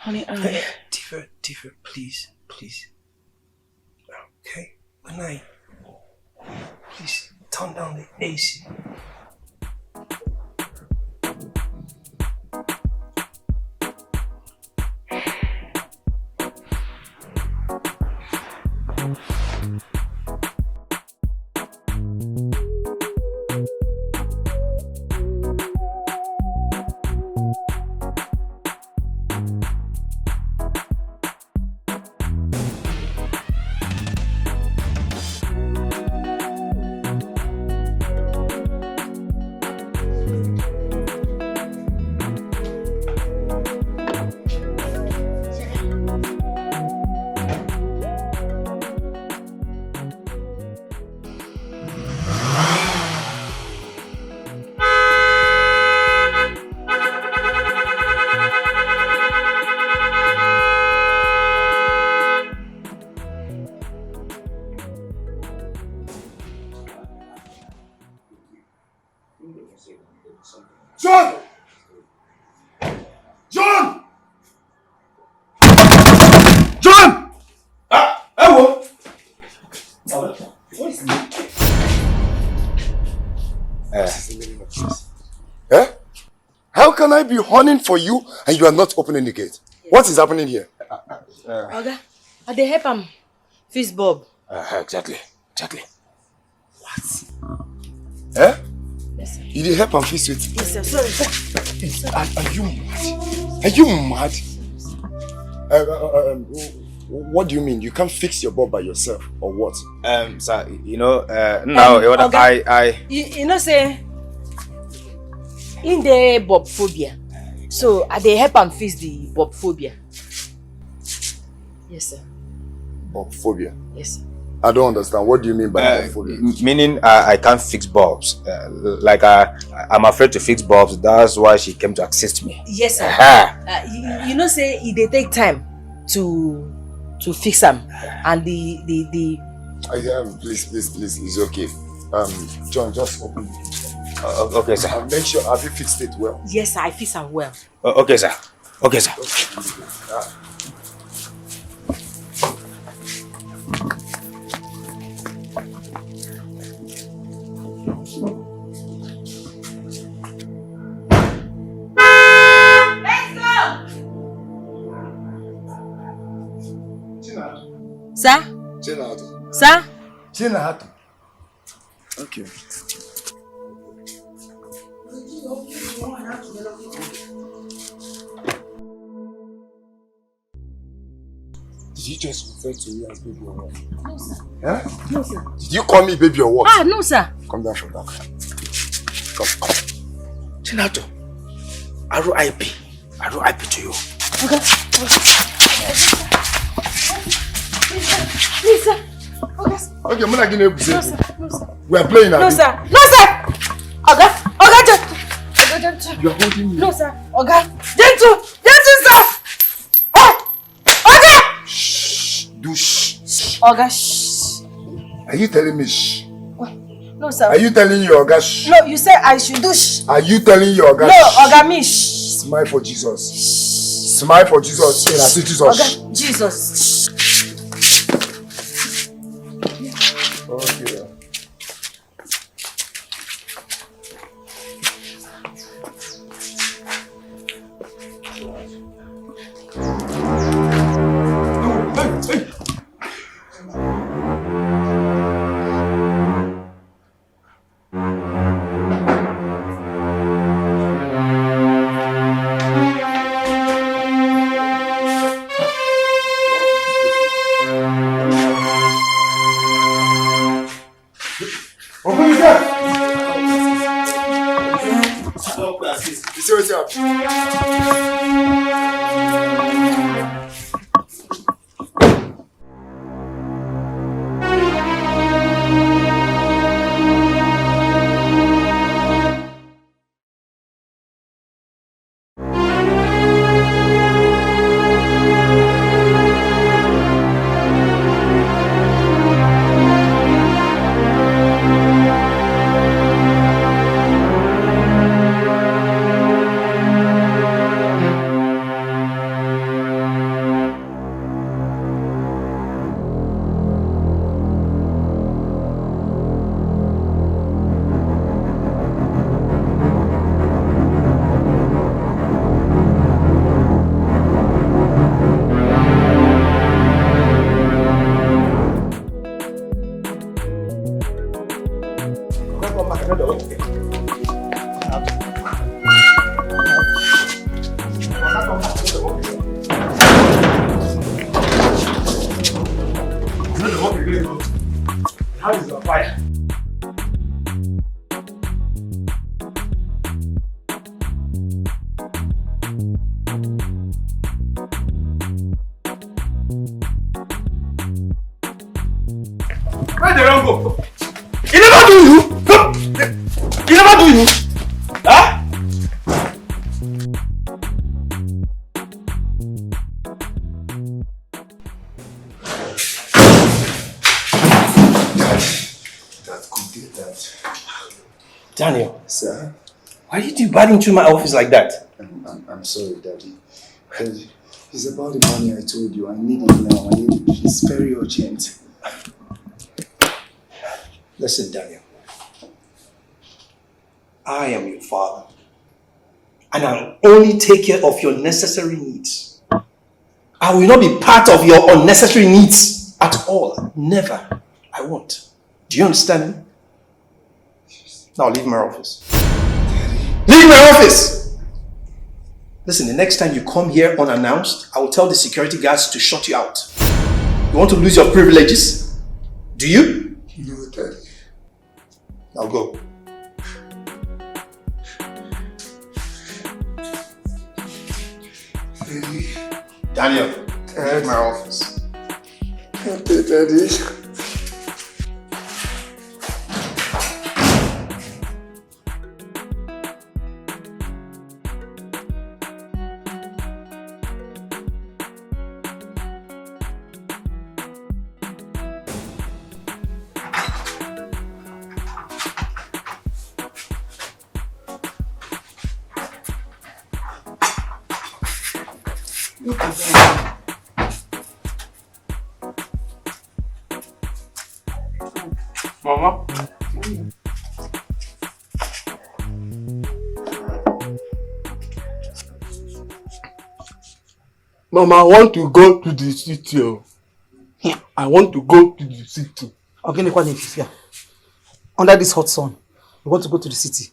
Honey, Tifa, please. Okay, good night. Please, turn down the AC. John! John! John! Hello? What is Eh? How can I be hunting for you and you are not opening the gate? What is happening here? Oga, I dey help am fix bulb. Exactly. Eh? Yes, sir. You did help and fix it? Yes, sir. Sorry, sir. Are you mad? Are you mad? What do you mean? You can't fix your bulb by yourself or what? Sir, you know, now You know say in the bulb phobia. So I dey help am fix the bulb phobia. Yes, sir. Bulb phobia? Yes, sir. I don't understand. What do you mean by bulb phobia? Meaning I can't fix bulbs. I'm afraid to fix bulbs. That's why she came to assist me. Yes, sir. You know say it dey take time to fix them, and the please, it's okay. John, just open it. Okay, sir. And make sure, have you fixed it well? Yes, sir, I fix them well. Okay, sir. Okay, sir. Sir? Chinatu. Sir? Chinatu. Okay. Did you just refer to me as baby or what? No, sir. Huh? No, sir. Did you call me baby or what? Ah, no, sir. Come down from that. Come. Chinatu, RIP. RIP to you. Okay. Please, sir. Okay, I'm not going to No, sir. No, sir. We are playing now. No, sir. No, sir. Oga, Gentle. You are holding me. No, sir. Oga, Gentle, sir. Oga. Shh. Do shh. Oga, shh. Are you telling me shh? No, sir. Are you telling your Oga shh? No, you said I should do shh. Are you telling your Oga No, shh? Oga, me shh. Smile for Jesus. Shh. Smile for Jesus. Say, I see Jesus. Oga, Jesus. Okay. How is the fire? Where the wrong go? He never do you? He never do you? Huh? Daniel. Sir? Why did you bite into my office like that? I'm sorry, Daddy. It's about the money I told you. I need it now. I need it. It's very urgent. Listen, Daniel. I am your father. And I'll only take care of your necessary needs. I will not be part of your unnecessary needs at all. Never. I won't. Do you understand me? Now leave my office. Leave my office! Listen, the next time you come here unannounced, I will tell the security guards to shut you out. You want to lose your privileges? Do you? No, Daddy. Now go. Daddy. Daniel, leave my office. Okay, Daddy. Mama. Mama, I want to go to the city. I want to go to the city. Under this hot sun, you want to go to the city?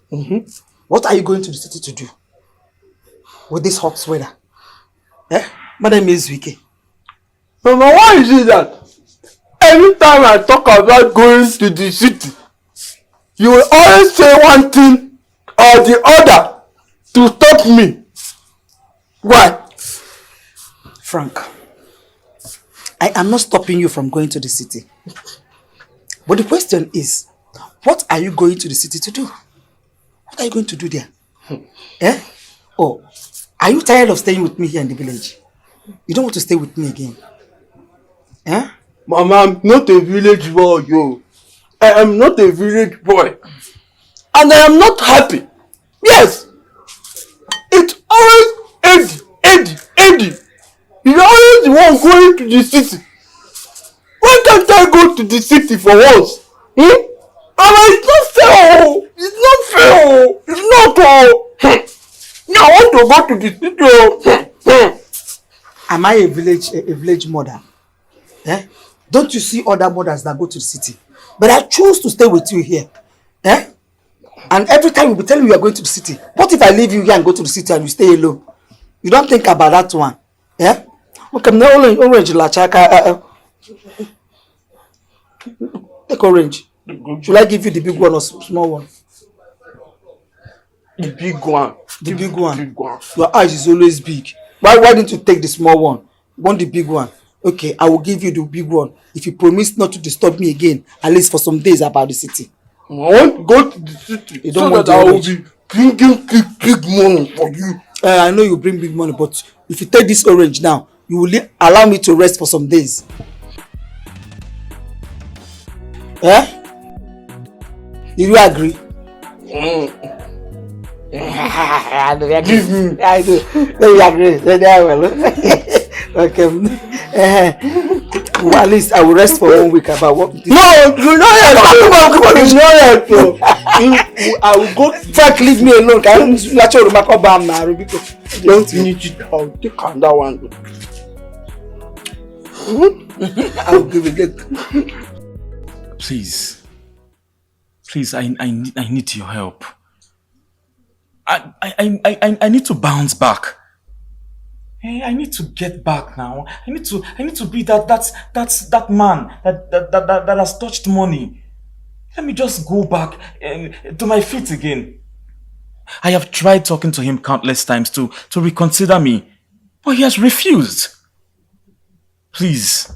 What are you going to the city to do? With this hot weather? Madam is Wiki. Mama, why is it that anytime I talk about going to the city, you will always say one thing or the other to stop me? Why? Frank, I am not stopping you from going to the city. But the question is, what are you going to the city to do? What are you going to do there? Oh, are you tired of staying with me here in the village? You don't want to stay with me again? Mama, I'm not a village boy, yo. I am not a village boy. And I am not happy. Yes. It's always Eddie. He's always the one going to the city. Why can't I go to the city for once? Mama, it's not fair. It's not fair. It's not. I want to go to the city. Am I a village mother? Don't you see other mothers that go to the city? But I choose to stay with you here. And every time you'll be telling me you are going to the city. What if I leave you here and go to the city and you stay alone? You don't think about that one. Okay, now orange lachaka. Take orange. Should I give you the big one or small one? The big one. The big one. Your eyes is always big. Why didn't you take the small one? You want the big one? Okay, I will give you the big one if you promise not to disturb me again, at least for some days about the city. I want to go to the city You don't so want that I will orange. be bringing big money for you. I know you bring big money, but if you take this orange now, you will allow me to rest for some days. Do you agree? I do. Then you agree. Then I will. Okay. Well, at least I will rest for 1 week about what. No, you know it. I will go. Frank, leave me alone. Don't need it. I'll take that one. I will give it. Please, I need your help. I need to bounce back. Hey, I need to get back now. I need to be that man that has touched money. Let me just go back to my feet again. I have tried talking to him countless times to reconsider me, but he has refused. Please.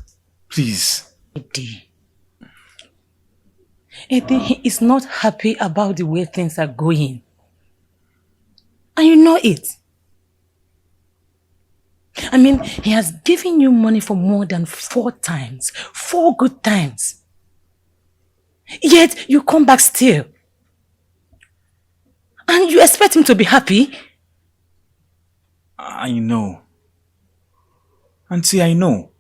Eddie, he is not happy about the way things are going. And you know it. I mean, he has given you money for more than 4 times. 4 good times. Yet, you come back still. And you You expect him to be happy? I know. Auntie, I know.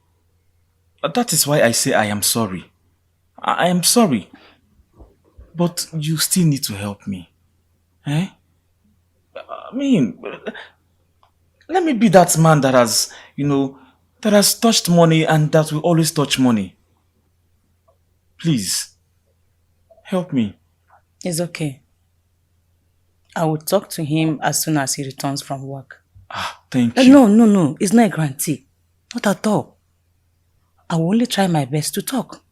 That is why I say I am sorry. I am sorry. But you still need to help me. Eh? I mean, let me be that man that has, that has touched money and that will always touch money. Please, help me. It's okay. I will talk to him as soon as he returns from work. Thank you. No. It's not a guarantee. Not at all. I will only try my best to talk.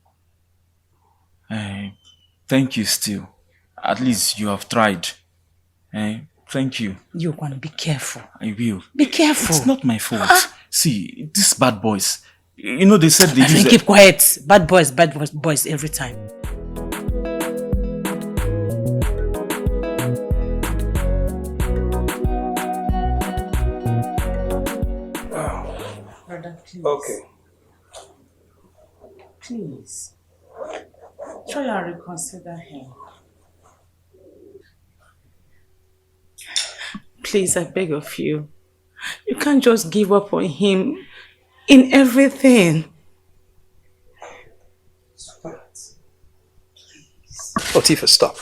Thank you still. At least you have tried. Thank you. You want to be careful. I will. Be careful. It's not my fault. See, these bad boys, they said they use... Keep quiet. Bad boys every time. Brother, please. Okay. Please. Try and reconsider him. Please, I beg of you. You can't just give up on him in everything. Oh, Tifa, stop.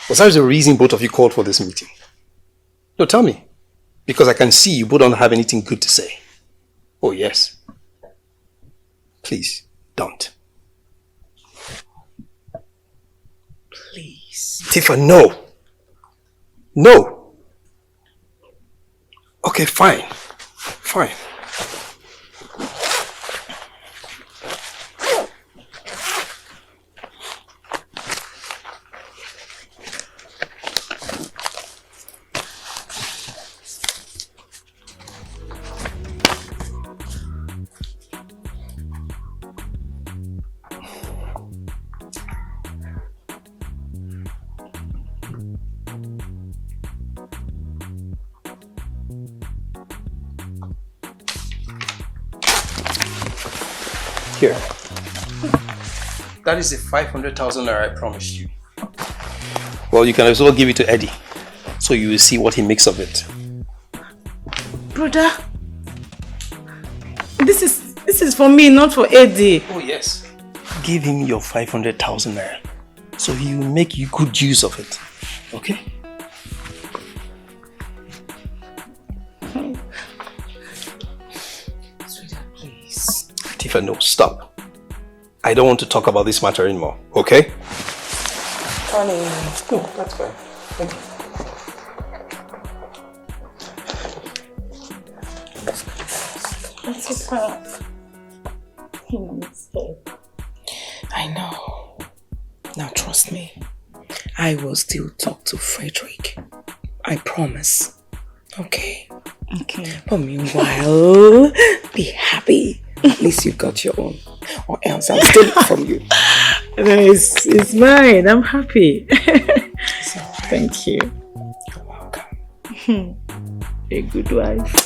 Was that the reason both of you called for this meeting? No, tell me. Because I can see you both don't have anything good to say. Oh, yes. Please, don't. Please. Tifa, no. No. Okay, fine. Fine. Here. That is the 500,000 naira I promised you. Well, you can as well give it to Eddie, so you will see what he makes of it. Brother, this is for me, not for Eddie. Oh yes. Give him your 500,000 naira, so he will make you good use of it. Okay? Tifa, no, stop. I don't want to talk about this matter anymore, okay? Honey. No, that's fine. Thank you. I know. Now trust me. I will still talk to Frederick. I promise. Okay? Okay. But meanwhile, be happy. At least you got your own. Or else I'll steal it from you. It's mine. I'm happy. Thank you. You're welcome. A good wife.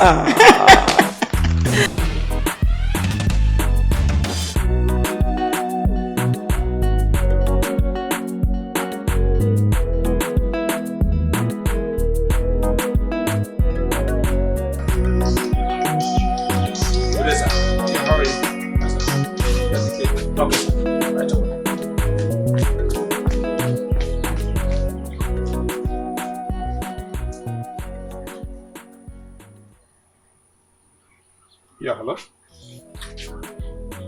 Yeah, hello?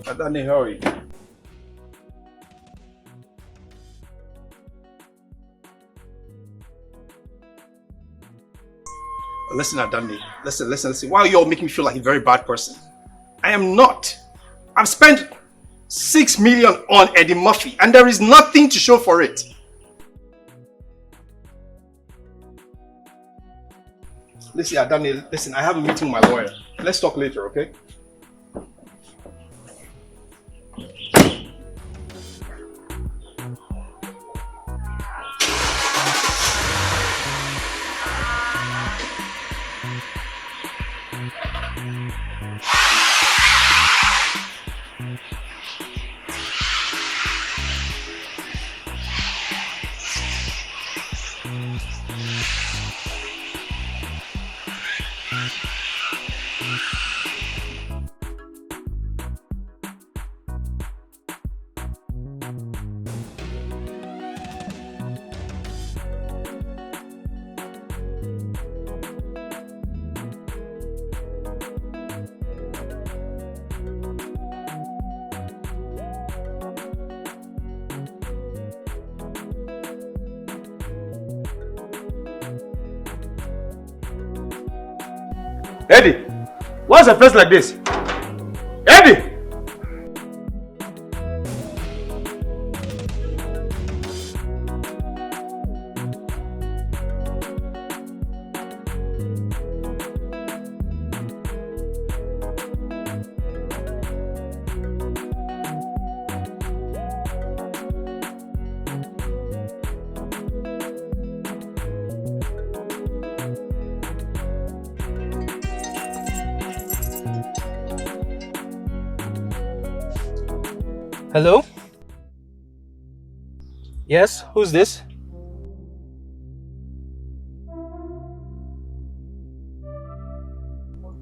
Adani, how are you? Listen, Adani. Listen. Why are you all making me feel like a very bad person? I am not. I've spent 6 million on Eddie Murphy and there is nothing to show for it. Listen, Adani, listen, I have a meeting with my lawyer. Let's talk later, okay? Eddie, what's a place like this? Eddie! Hello? Yes, who's this?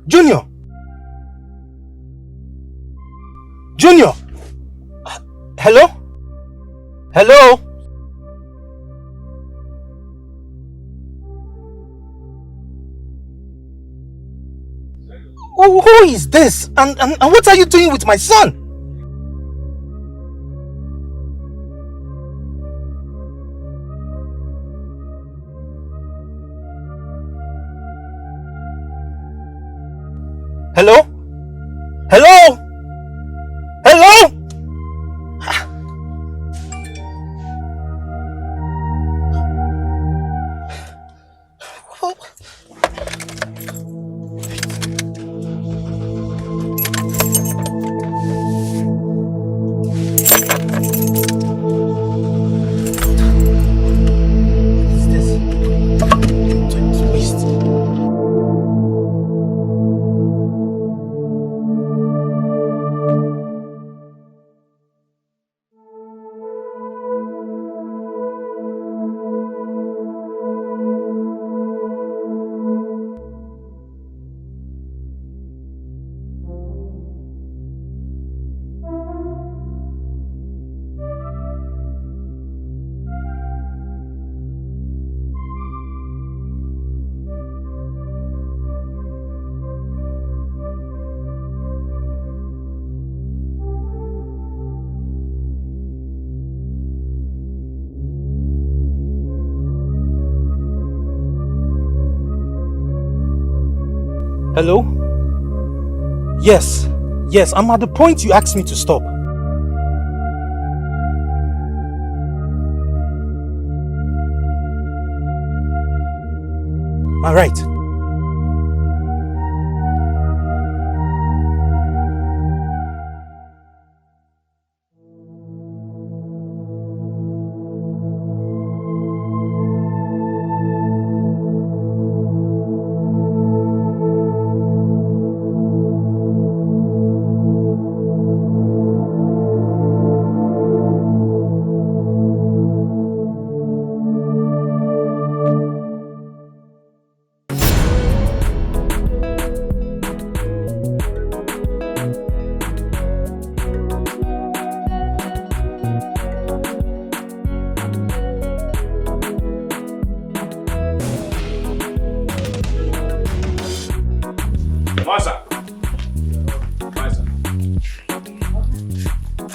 Junior! Junior! Hello? Hello? Who is this? And what are you doing with my son? Hello? Hello? Hello? Hello? Yes, I'm at the point you asked me to stop. All right.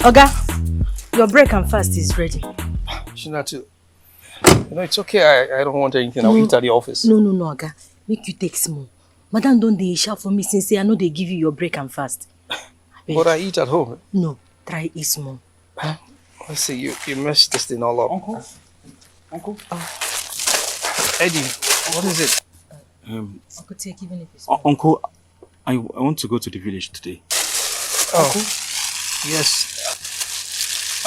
Oga, your break and fast is ready. Chinatu, it's okay. I don't want anything. I'll eat at the office. No, Oga. Make you take small. Madam don't dey shout for me since I know they give you your break and fast. But I eat at home. No, try eat small. Huh? Let's see, you messed this thing all up. Uncle? Eddie, what is it? Uncle, take even if it's Uncle, I want to go to the village today. Oh, Uncle? Yes.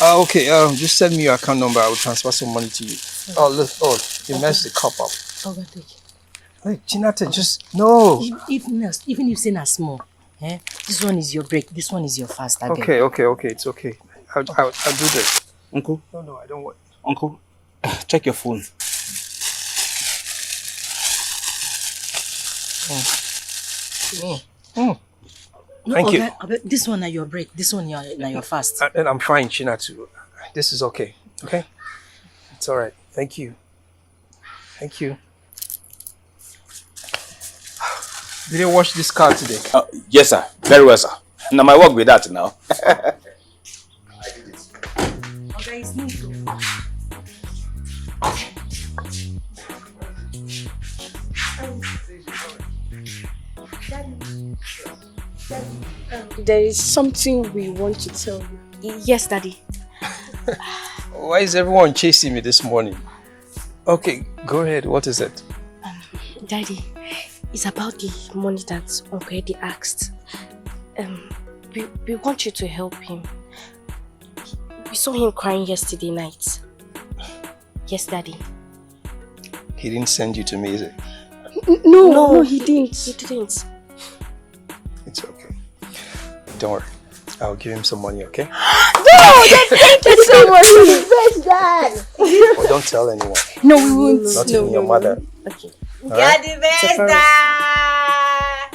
Okay, just send me your account number. I will transfer some money to you. Oh, look, you messed the cup up. Oga, take it. Hey, Chinata, just, no. Even if you say na small, this one is your break, this one is your fast. Okay, it's okay. I'll do this. Uncle? No, I don't want. Uncle, check your phone. No, Thank you. This one na your break, this one na your fast. And I'm fine, Chinatu. This is okay. Okay? It's alright. Thank you. Did you wash this car today? Yes, sir. Very well, sir. Now my work with that now. Okay, it's neat. there is something we want to tell you. Yes, Daddy. Why is everyone chasing me this morning? Okay, go ahead. What is it? Daddy, it's about the money that Uncle Eddie asked. We want you to help him. We saw him crying yesterday night. Yes, Daddy. He didn't send you to me, is it? No, he didn't. He didn't. It's okay. Don't worry. I'll give him some money, okay? No, thank you so much. Best Dad. Oh, don't tell anyone. No, we won't. Not even your mother. Okay. You're the best Dad.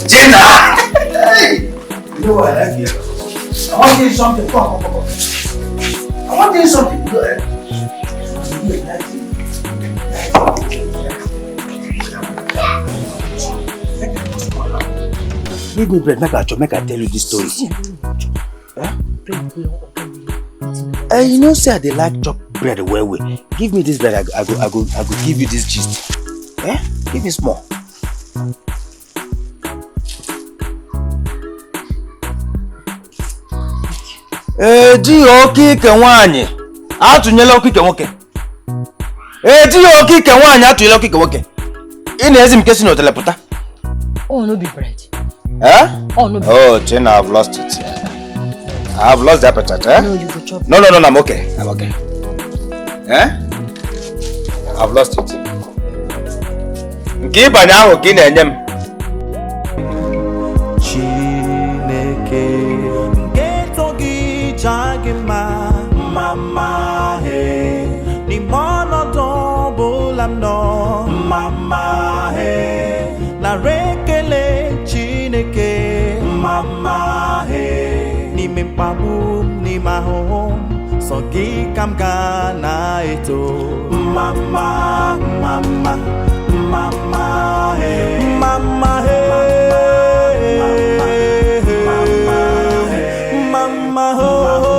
Jenna! Hey! You know what I like you. I want to do something. Come on. I want to do something good. Give me bread, make I tell you this story. You know, say they like chop bread well. Give me this bread, I go give you this gist. Give me small. Di okike nwanyị atụnyela okike nwoke. Di okike nwanyị atụnyela okike nwoke. Ị na-ezi m kesi na telepụta. Oh, no be bread. Oh, no be bread. Oh, Tina, I've lost it. I've lost the appetite, No, you go chop. No, I'm okay. I'm okay. I've lost it. Nke ịbanye ahụ ka ị na-enye m. Mama, hey, ni mono double I'm no. Mama, hey, na rekele chineke. Mama, hey, ni mimpabum ni mahom. So gi kam gana eto. Mama, hey, mama, hey, mama, hey, mama, oh.